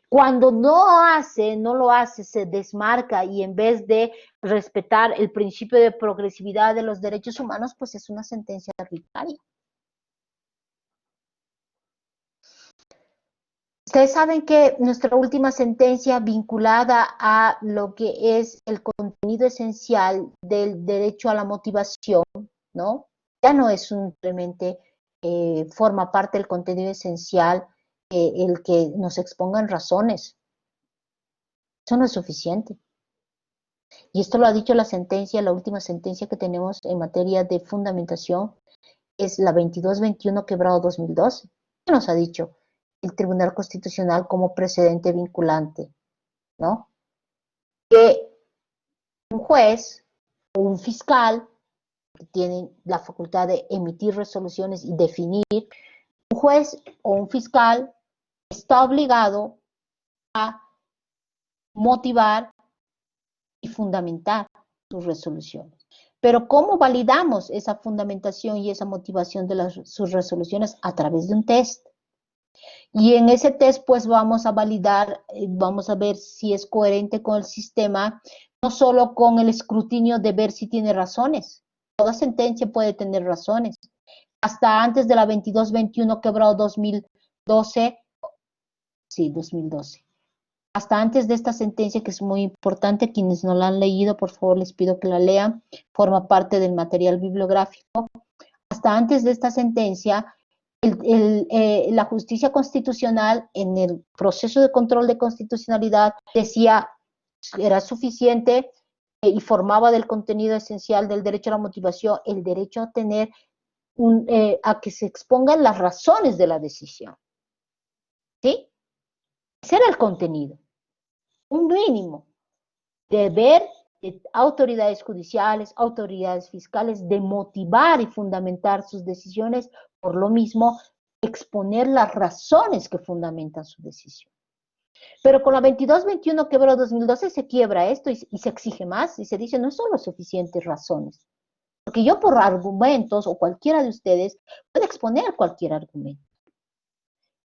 Cuando no lo hace, se desmarca y en vez de respetar el principio de progresividad de los derechos humanos, pues es una sentencia arbitraria. Ustedes saben que nuestra última sentencia vinculada a lo que es el contenido esencial del derecho a la motivación, ¿no? Ya no es simplemente forma parte del contenido esencial el que nos expongan razones. Eso no es suficiente. Y esto lo ha dicho la última sentencia que tenemos en materia de fundamentación, es la 2221/2012. ¿Qué nos ha dicho el Tribunal Constitucional como precedente vinculante? ¿No? Que un juez o un fiscal que tienen la facultad de emitir resoluciones y definir, un juez o un fiscal está obligado a motivar y fundamentar sus resoluciones. Pero ¿cómo validamos esa fundamentación y esa motivación de sus resoluciones? A través de un test. Y en ese test pues vamos a validar, vamos a ver si es coherente con el sistema, no solo con el escrutinio de ver si tiene razones. Toda sentencia puede tener razones. Hasta antes de la 2221 quebrado 2012, sí, 2012. Hasta antes de esta sentencia, que es muy importante, quienes no la han leído, por favor les pido que la lean, forma parte del material bibliográfico. Hasta antes de esta sentencia, la justicia constitucional en el proceso de control de constitucionalidad decía era suficiente y formaba del contenido esencial del derecho a la motivación el derecho a tener a que se expongan las razones de la decisión. ¿Sí? Ese era el contenido. Un mínimo deber de autoridades judiciales, autoridades fiscales, de motivar y fundamentar sus decisiones, por lo mismo, exponer las razones que fundamentan su decisión. Pero con la 2221 quebró 2012 se quiebra esto y se exige más y se dice no son suficientes razones. Porque yo por argumentos o cualquiera de ustedes puede exponer cualquier argumento.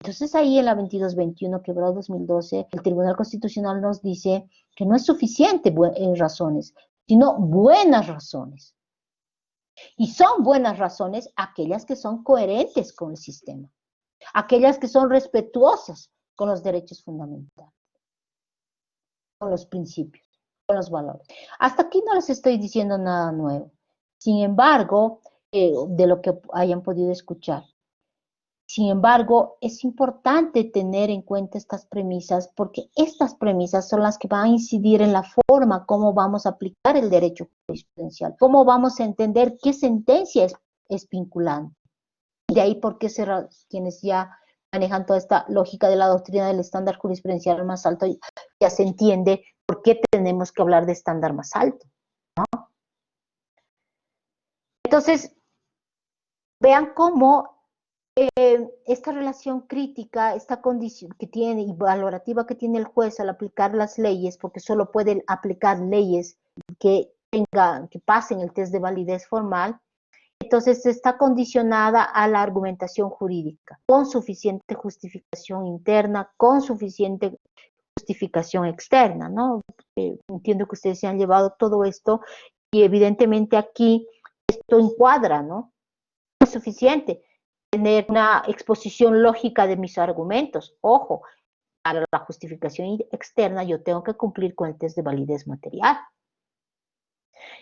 Entonces ahí en la 2221 quebrado 2012 el Tribunal Constitucional nos dice que no es suficiente razones, sino buenas razones. Y son buenas razones aquellas que son coherentes con el sistema, aquellas que son respetuosas con los derechos fundamentales, con los principios, con los valores. Hasta aquí no les estoy diciendo nada nuevo. Sin embargo, de lo que hayan podido escuchar. Sin embargo, es importante tener en cuenta estas premisas porque estas premisas son las que van a incidir en la forma como vamos a aplicar el derecho jurisprudencial, cómo vamos a entender qué sentencia es vinculante. Y de ahí por qué quienes ya manejan toda esta lógica de la doctrina del estándar jurisprudencial más alto, ya se entiende por qué tenemos que hablar de estándar más alto, ¿no? Entonces, vean cómo esta relación crítica, esta condición que tiene y valorativa que tiene el juez al aplicar las leyes, porque solo puede aplicar leyes que pasen el test de validez formal, entonces está condicionada a la argumentación jurídica, con suficiente justificación interna, con suficiente justificación externa, ¿no? Entiendo que ustedes se han llevado todo esto y evidentemente aquí esto encuadra, ¿no? No es suficiente tener una exposición lógica de mis argumentos. Ojo, para la justificación externa yo tengo que cumplir con el test de validez material.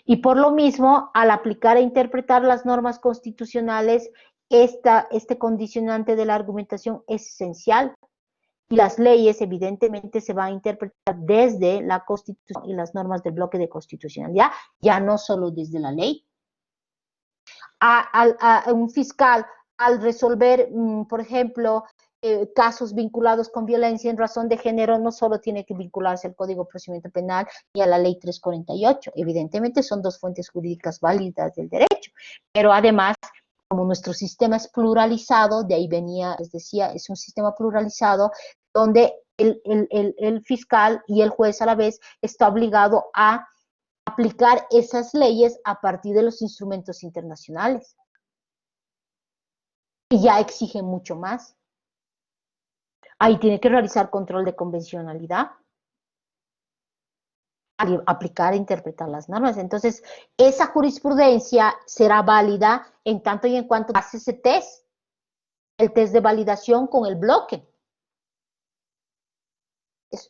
Y por lo mismo, al aplicar e interpretar las normas constitucionales, este condicionante de la argumentación es esencial. Y las leyes, evidentemente, se van a interpretar desde la Constitución y las normas del bloque de constitucionalidad, ya no solo desde la ley. A un fiscal, al resolver, por ejemplo, casos vinculados con violencia en razón de género, no solo tiene que vincularse al Código de Procedimiento Penal y a la Ley 348. Evidentemente son dos fuentes jurídicas válidas del derecho, pero además, como nuestro sistema es pluralizado, de ahí venía, les decía, es un sistema pluralizado donde el fiscal y el juez a la vez está obligado a aplicar esas leyes a partir de los instrumentos internacionales. Y ya exige mucho más. Ahí tiene que realizar control de convencionalidad, aplicar e interpretar las normas. Entonces, esa jurisprudencia será válida en tanto y en cuanto hace ese test, el test de validación con el bloque.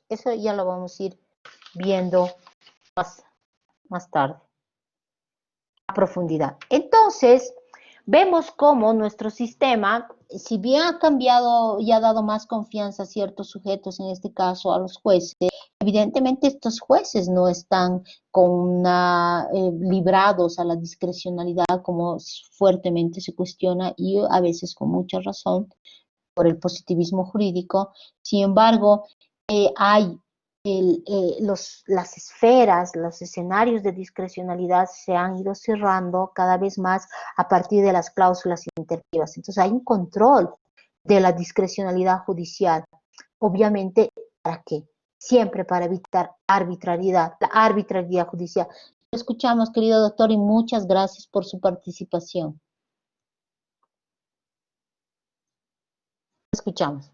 Eso ya lo vamos a ir viendo más tarde, a profundidad. Entonces, vemos cómo nuestro sistema, si bien ha cambiado y ha dado más confianza a ciertos sujetos, en este caso a los jueces, evidentemente estos jueces no están librados a la discrecionalidad como fuertemente se cuestiona y a veces con mucha razón por el positivismo jurídico. Sin embargo, hay las esferas, los escenarios de discrecionalidad se han ido cerrando cada vez más a partir de las cláusulas interactivas. Entonces hay un control de la discrecionalidad judicial. Obviamente, ¿para qué? siempre para evitar la arbitrariedad judicial. Lo escuchamos, querido doctor, y muchas gracias por su participación. Lo escuchamos.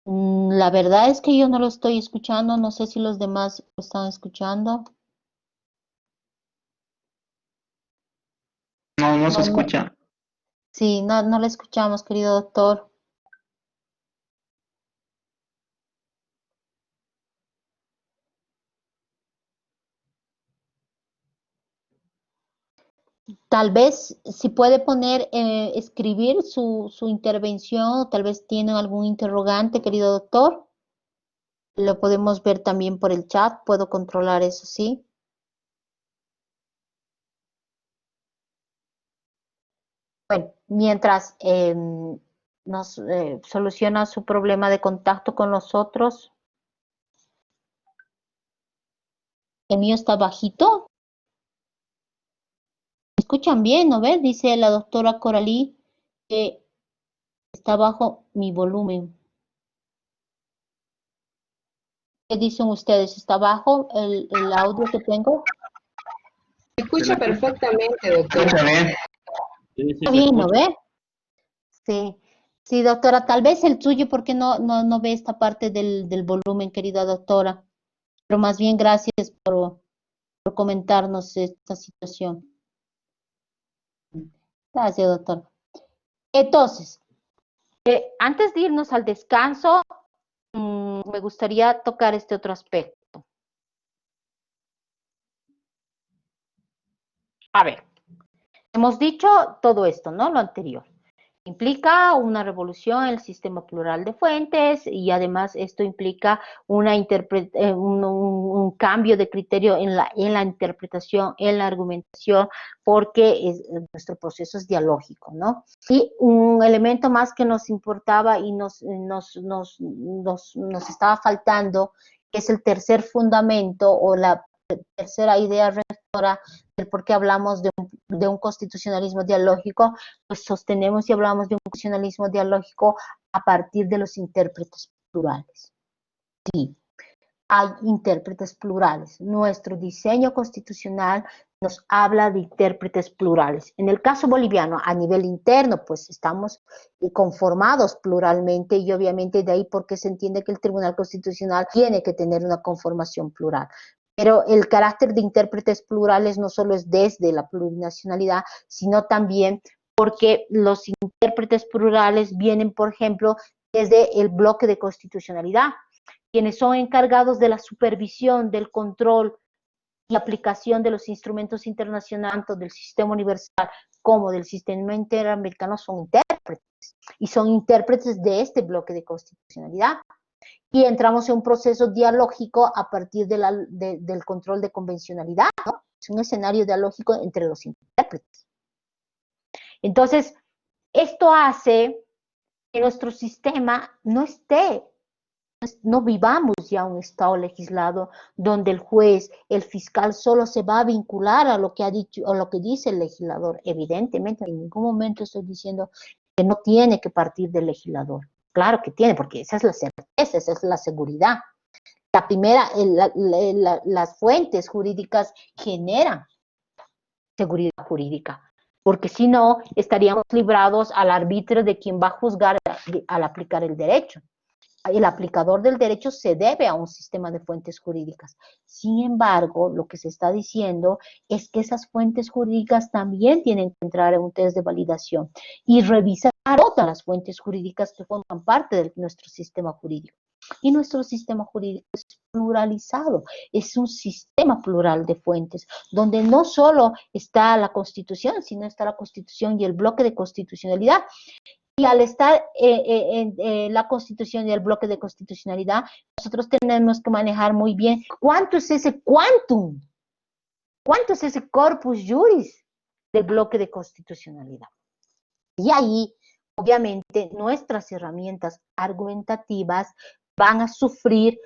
La verdad es que yo no lo estoy escuchando, no sé si los demás lo están escuchando. No se escucha. Sí, no lo escuchamos, querido doctor. Tal vez si puede poner, escribir su intervención, tal vez tiene algún interrogante, querido doctor. Lo podemos ver también por el chat, puedo controlar eso, ¿sí? Bueno, mientras nos soluciona su problema de contacto con nosotros. ¿El mío está bajito? ¿Me escuchan bien, no ves? Dice la doctora Coralí que está bajo mi volumen. ¿Qué dicen ustedes? ¿Está bajo el audio que tengo? Se escucha perfectamente, doctora. Escucha bien. Está bien, ¿no ve? Sí, sí, doctora, tal vez el suyo, porque no ve esta parte del volumen, querida doctora. Pero más bien gracias por comentarnos esta situación. Gracias, doctora. Entonces, antes de irnos al descanso, me gustaría tocar este otro aspecto. A ver, hemos dicho todo esto, ¿no? Lo anterior. Implica una revolución en el sistema plural de fuentes y además esto implica un cambio de criterio en la interpretación, en la argumentación, porque nuestro proceso es dialógico, ¿no? Y un elemento más que nos importaba y nos estaba faltando, que es el tercer fundamento o la tercera idea rectora del por qué hablamos de un constitucionalismo dialógico, pues sostenemos y hablamos de un constitucionalismo dialógico a partir de los intérpretes plurales. Sí, hay intérpretes plurales. Nuestro diseño constitucional nos habla de intérpretes plurales. En el caso boliviano, a nivel interno, pues estamos conformados pluralmente y obviamente de ahí porque se entiende que el Tribunal Constitucional tiene que tener una conformación plural. Pero el carácter de intérpretes plurales no solo es desde la plurinacionalidad, sino también porque los intérpretes plurales vienen, por ejemplo, desde el bloque de constitucionalidad, quienes son encargados de la supervisión, del control y aplicación de los instrumentos internacionales, tanto del sistema universal como del sistema interamericano, son intérpretes, y son intérpretes de este bloque de constitucionalidad. Y entramos en un proceso dialógico a partir del control de convencionalidad, ¿no? Es un escenario dialógico entre los intérpretes. Entonces, esto hace que nuestro sistema no vivamos ya un Estado legislado donde el juez, el fiscal solo se va a vincular a lo que ha dicho o lo que dice el legislador. Evidentemente, en ningún momento estoy diciendo que no tiene que partir del legislador. Claro que tiene, porque esa es la certeza, esa es la seguridad. La primera, las fuentes jurídicas generan seguridad jurídica, porque si no, estaríamos librados al arbitrio de quien va a juzgar al aplicar el derecho. El aplicador del derecho se debe a un sistema de fuentes jurídicas. Sin embargo, lo que se está diciendo es que esas fuentes jurídicas también tienen que entrar en un test de validación y revisar todas las fuentes jurídicas que forman parte de nuestro sistema jurídico. Y nuestro sistema jurídico es pluralizado, es un sistema plural de fuentes, donde no solo está la Constitución, sino está la Constitución y el bloque de constitucionalidad. Y al estar la Constitución y el bloque de constitucionalidad, nosotros tenemos que manejar muy bien cuánto es ese quantum, cuánto es ese corpus juris del bloque de constitucionalidad. Y ahí, obviamente, nuestras herramientas argumentativas van a sufrir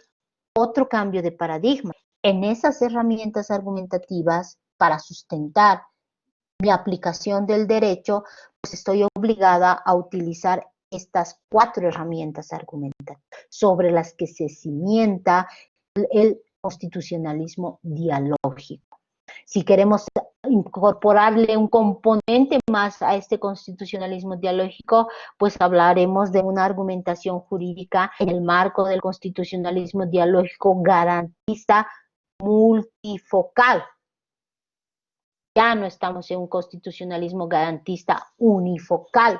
otro cambio de paradigma. En esas herramientas argumentativas, para sustentar mi aplicación del derecho, pues estoy obligada a utilizar estas 4 herramientas argumentativas sobre las que se cimienta el constitucionalismo dialógico. Si queremos incorporarle un componente más a este constitucionalismo dialógico, pues hablaremos de una argumentación jurídica en el marco del constitucionalismo dialógico garantista multifocal. Ya no estamos en un constitucionalismo garantista unifocal,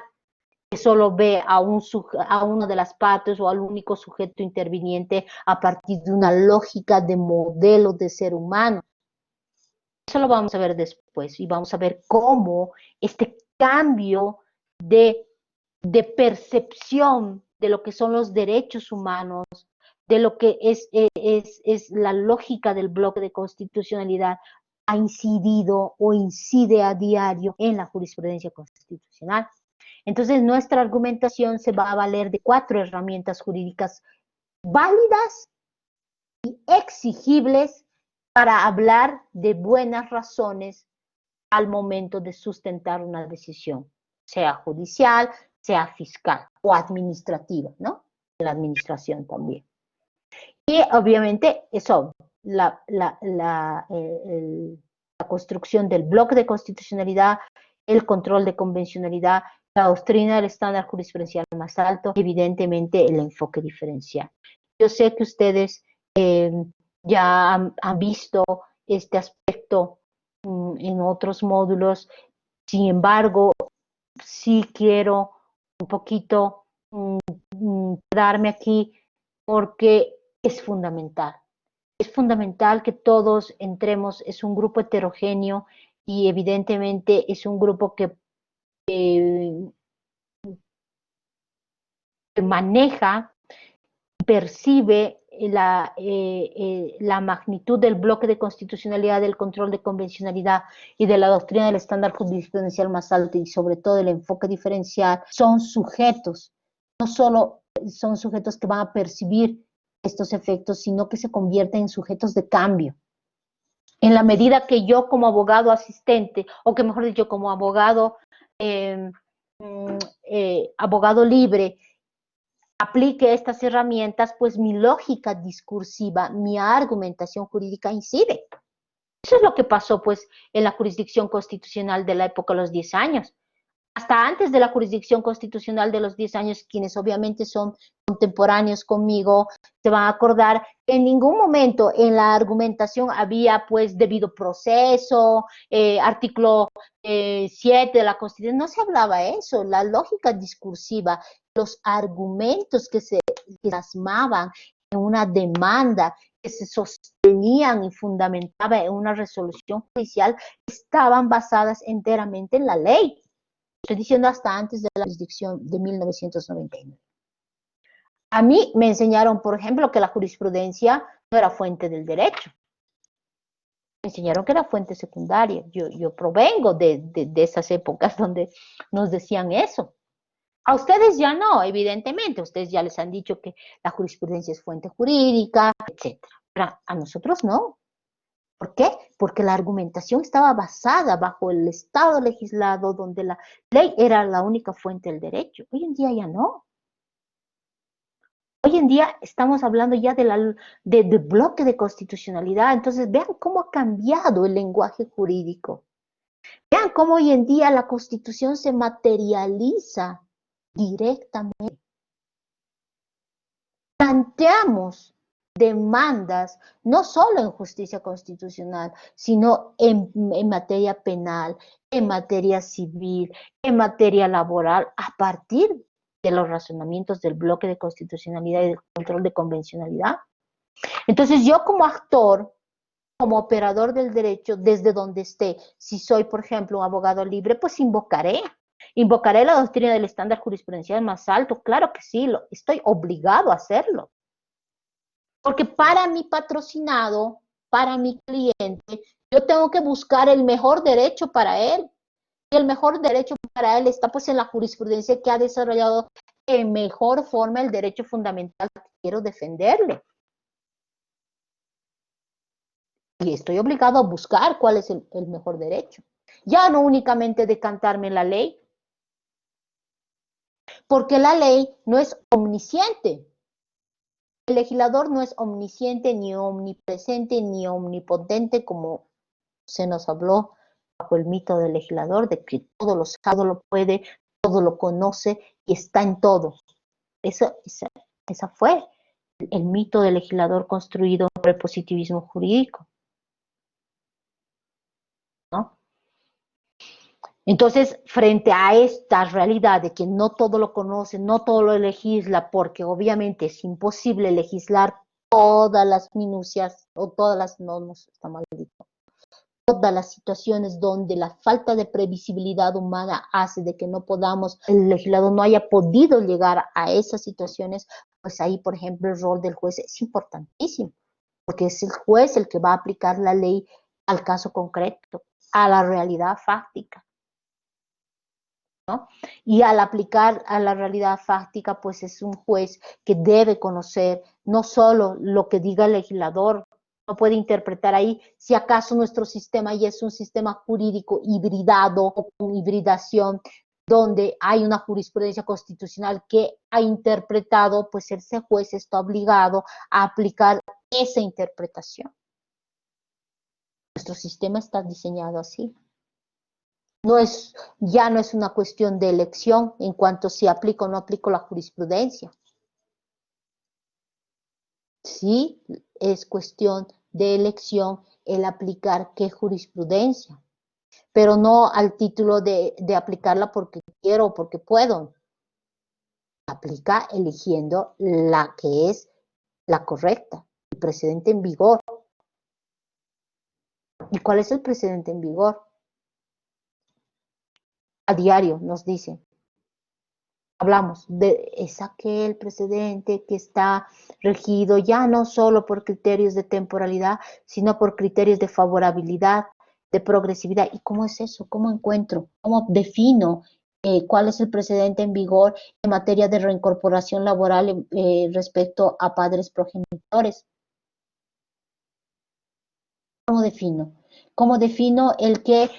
que solo ve a una de las partes o al único sujeto interviniente a partir de una lógica de modelo de ser humano. Eso lo vamos a ver después y vamos a ver cómo este cambio de percepción de lo que son los derechos humanos, de lo que es la lógica del bloque de constitucionalidad, ha incidido o incide a diario en la jurisprudencia constitucional. Entonces, nuestra argumentación se va a valer de 4 herramientas jurídicas válidas y exigibles para hablar de buenas razones al momento de sustentar una decisión, sea judicial, sea fiscal o administrativa, ¿no? La administración también. Y obviamente eso, la construcción del bloque de constitucionalidad, el control de convencionalidad, la doctrina del estándar jurisprudencial más alto, evidentemente el enfoque diferencial. Yo sé que ustedes ya han visto este aspecto en otros módulos, sin embargo, sí quiero un poquito darme aquí porque es fundamental. Es fundamental que todos entremos, es un grupo heterogéneo y evidentemente es un grupo que maneja, percibe la magnitud del bloque de constitucionalidad, del control de convencionalidad y de la doctrina del estándar jurisprudencial más alto y sobre todo el enfoque diferencial, son sujetos, no solo son sujetos que van a percibir estos efectos, sino que se convierten en sujetos de cambio. En la medida que yo como abogado asistente, o que mejor dicho, como abogado, abogado libre, aplique estas herramientas, pues mi lógica discursiva, mi argumentación jurídica incide. Eso es lo que pasó pues en la jurisdicción constitucional de la época de los 10 años. Hasta antes de la jurisdicción constitucional de los 10 años, quienes obviamente son contemporáneos conmigo, se van a acordar que en ningún momento en la argumentación había pues debido proceso, artículo 7 de la Constitución, no se hablaba eso, la lógica discursiva, los argumentos que se plasmaban en una demanda, que se sostenían y fundamentaban en una resolución judicial, estaban basadas enteramente en la ley. Estoy diciendo hasta antes de la jurisdicción de 1999. A mí me enseñaron, por ejemplo, que la jurisprudencia no era fuente del derecho. Me enseñaron que era fuente secundaria. Yo provengo de esas épocas donde nos decían eso. A ustedes ya no, evidentemente. Ustedes ya les han dicho que la jurisprudencia es fuente jurídica, etc. Pero a nosotros no. ¿Por qué? Porque la argumentación estaba basada bajo el Estado legislado, donde la ley era la única fuente del derecho. Hoy en día ya no. Hoy en día estamos hablando ya de bloque de constitucionalidad. Entonces, vean cómo ha cambiado el lenguaje jurídico. Vean cómo hoy en día la Constitución se materializa directamente. Planteamos demandas, no solo en justicia constitucional, sino en materia penal, en materia civil, en materia laboral, a partir de los razonamientos del bloque de constitucionalidad y del control de convencionalidad. Entonces yo como actor, como operador del derecho, desde donde esté, si soy, por ejemplo, un abogado libre, pues invocaré la doctrina del estándar jurisprudencial más alto, claro que sí, estoy obligado a hacerlo. Porque para mi patrocinado, para mi cliente, yo tengo que buscar el mejor derecho para él. Y el mejor derecho para él está pues en la jurisprudencia que ha desarrollado en mejor forma el derecho fundamental que quiero defenderle. Y estoy obligado a buscar cuál es el mejor derecho. ya no únicamente decantarme en la ley, porque la ley no es omnisciente. El legislador no es omnisciente, ni omnipresente, ni omnipotente, como se nos habló bajo el mito del legislador, de que todo lo sabe, todo lo puede, todo lo conoce y está en todo. Esa fue el mito del legislador construido por el positivismo jurídico, ¿no? Entonces, frente a esta realidad de que no todo lo conoce, no todo lo legisla, porque obviamente es imposible legislar todas las minucias o todas las normas, está mal dicho, todas las situaciones donde la falta de previsibilidad humana hace de que no podamos, el legislador no haya podido llegar a esas situaciones, pues ahí, por ejemplo, el rol del juez es importantísimo, porque es el juez el que va a aplicar la ley al caso concreto, a la realidad fáctica, ¿no? Y al aplicar a la realidad fáctica, pues es un juez que debe conocer no solo lo que diga el legislador, no puede interpretar ahí si acaso nuestro sistema ya es un sistema jurídico hibridado o con hibridación, donde hay una jurisprudencia constitucional que ha interpretado, pues ese juez está obligado a aplicar esa interpretación. Nuestro sistema está diseñado así. Ya no es una cuestión de elección en cuanto si aplico o no aplico la jurisprudencia. Sí, es cuestión de elección el aplicar qué jurisprudencia, pero no al título de aplicarla porque quiero o porque puedo. Aplica eligiendo la que es la correcta, el precedente en vigor. ¿Y cuál es el precedente en vigor? A diario nos dicen, hablamos es aquel precedente que está regido ya no solo por criterios de temporalidad, sino por criterios de favorabilidad, de progresividad. ¿Y cómo es eso? ¿Cómo encuentro? ¿Cómo defino cuál es el precedente en vigor en materia de reincorporación laboral respecto a padres progenitores? ¿Cómo defino? ¿Cómo defino el que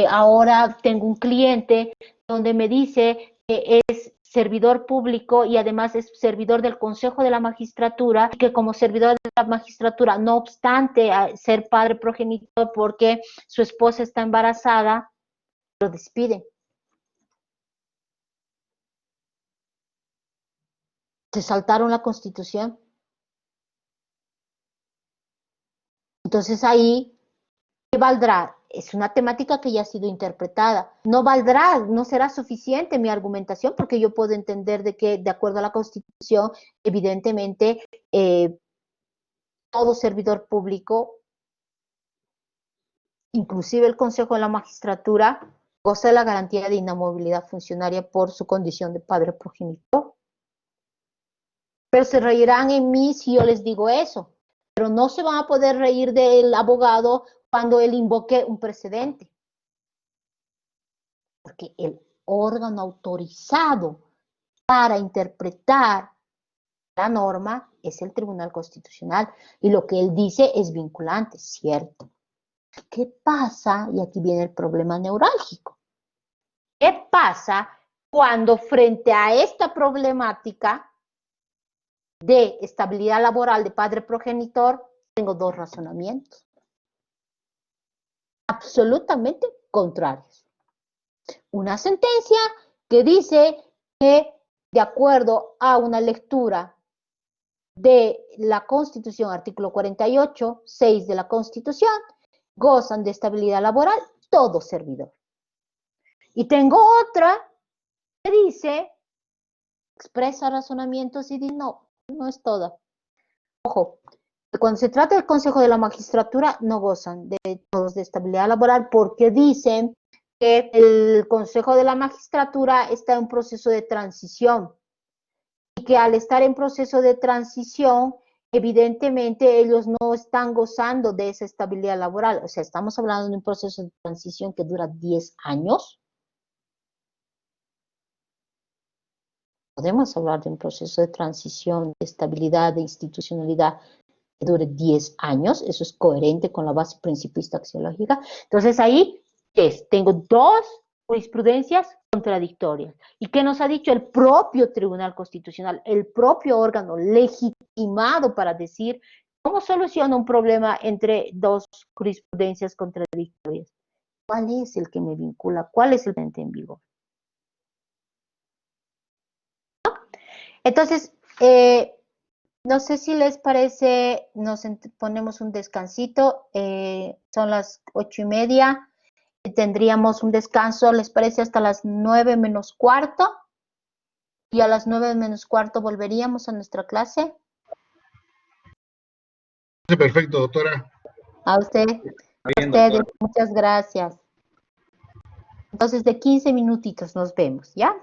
ahora tengo un cliente donde me dice que es servidor público y además es servidor del Consejo de la Magistratura, y que como servidor de la magistratura, no obstante ser padre progenitor porque su esposa está embarazada, lo despide? ¿Se saltaron la Constitución? Entonces ahí, ¿qué valdrá? Es una temática que ya ha sido interpretada. No valdrá, no será suficiente mi argumentación, porque yo puedo entender de que, de acuerdo a la Constitución, evidentemente, todo servidor público, inclusive el Consejo de la Magistratura, goza de la garantía de inamovilidad funcionaria por su condición de padre progenitor. Pero se reirán en mí si yo les digo eso, pero no se van a poder reír del abogado cuando él invoque un precedente. Porque el órgano autorizado para interpretar la norma es el Tribunal Constitucional, y lo que él dice es vinculante, ¿cierto? ¿Qué pasa? Y aquí viene el problema neurálgico. ¿Qué pasa cuando frente a esta problemática de estabilidad laboral de padre progenitor tengo dos razonamientos absolutamente contrarios? Una sentencia que dice que, de acuerdo a una lectura de la Constitución, artículo 48, 6 de la Constitución, gozan de estabilidad laboral todo servidor. Y tengo otra que dice, expresa razonamientos y dice, no, no es toda. Ojo, cuando se trata del Consejo de la Magistratura, no gozan de todos de estabilidad laboral, porque dicen que el Consejo de la Magistratura está en proceso de transición, y que al estar en proceso de transición, evidentemente ellos no están gozando de esa estabilidad laboral. O sea, estamos hablando de un proceso de transición que dura 10 años. Podemos hablar de un proceso de transición, de estabilidad, de institucionalidad que dure 10 años. Eso es coherente con la base principista axiológica. Entonces ahí Tengo dos jurisprudencias contradictorias. ¿Y qué nos ha dicho el propio Tribunal Constitucional, el propio órgano legitimado para decir cómo soluciono un problema entre dos jurisprudencias contradictorias? ¿Cuál es el que me vincula? ¿Cuál es el ente en vigor? ¿No? Entonces, no sé si les parece, nos ponemos un descansito, son las 8:30, tendríamos un descanso, ¿les parece? Hasta las 9 menos cuarto, y a las 9 menos cuarto volveríamos a nuestra clase. Sí, perfecto, doctora. A usted, a ustedes, muchas gracias. Entonces, de 15 minutitos nos vemos, ¿ya?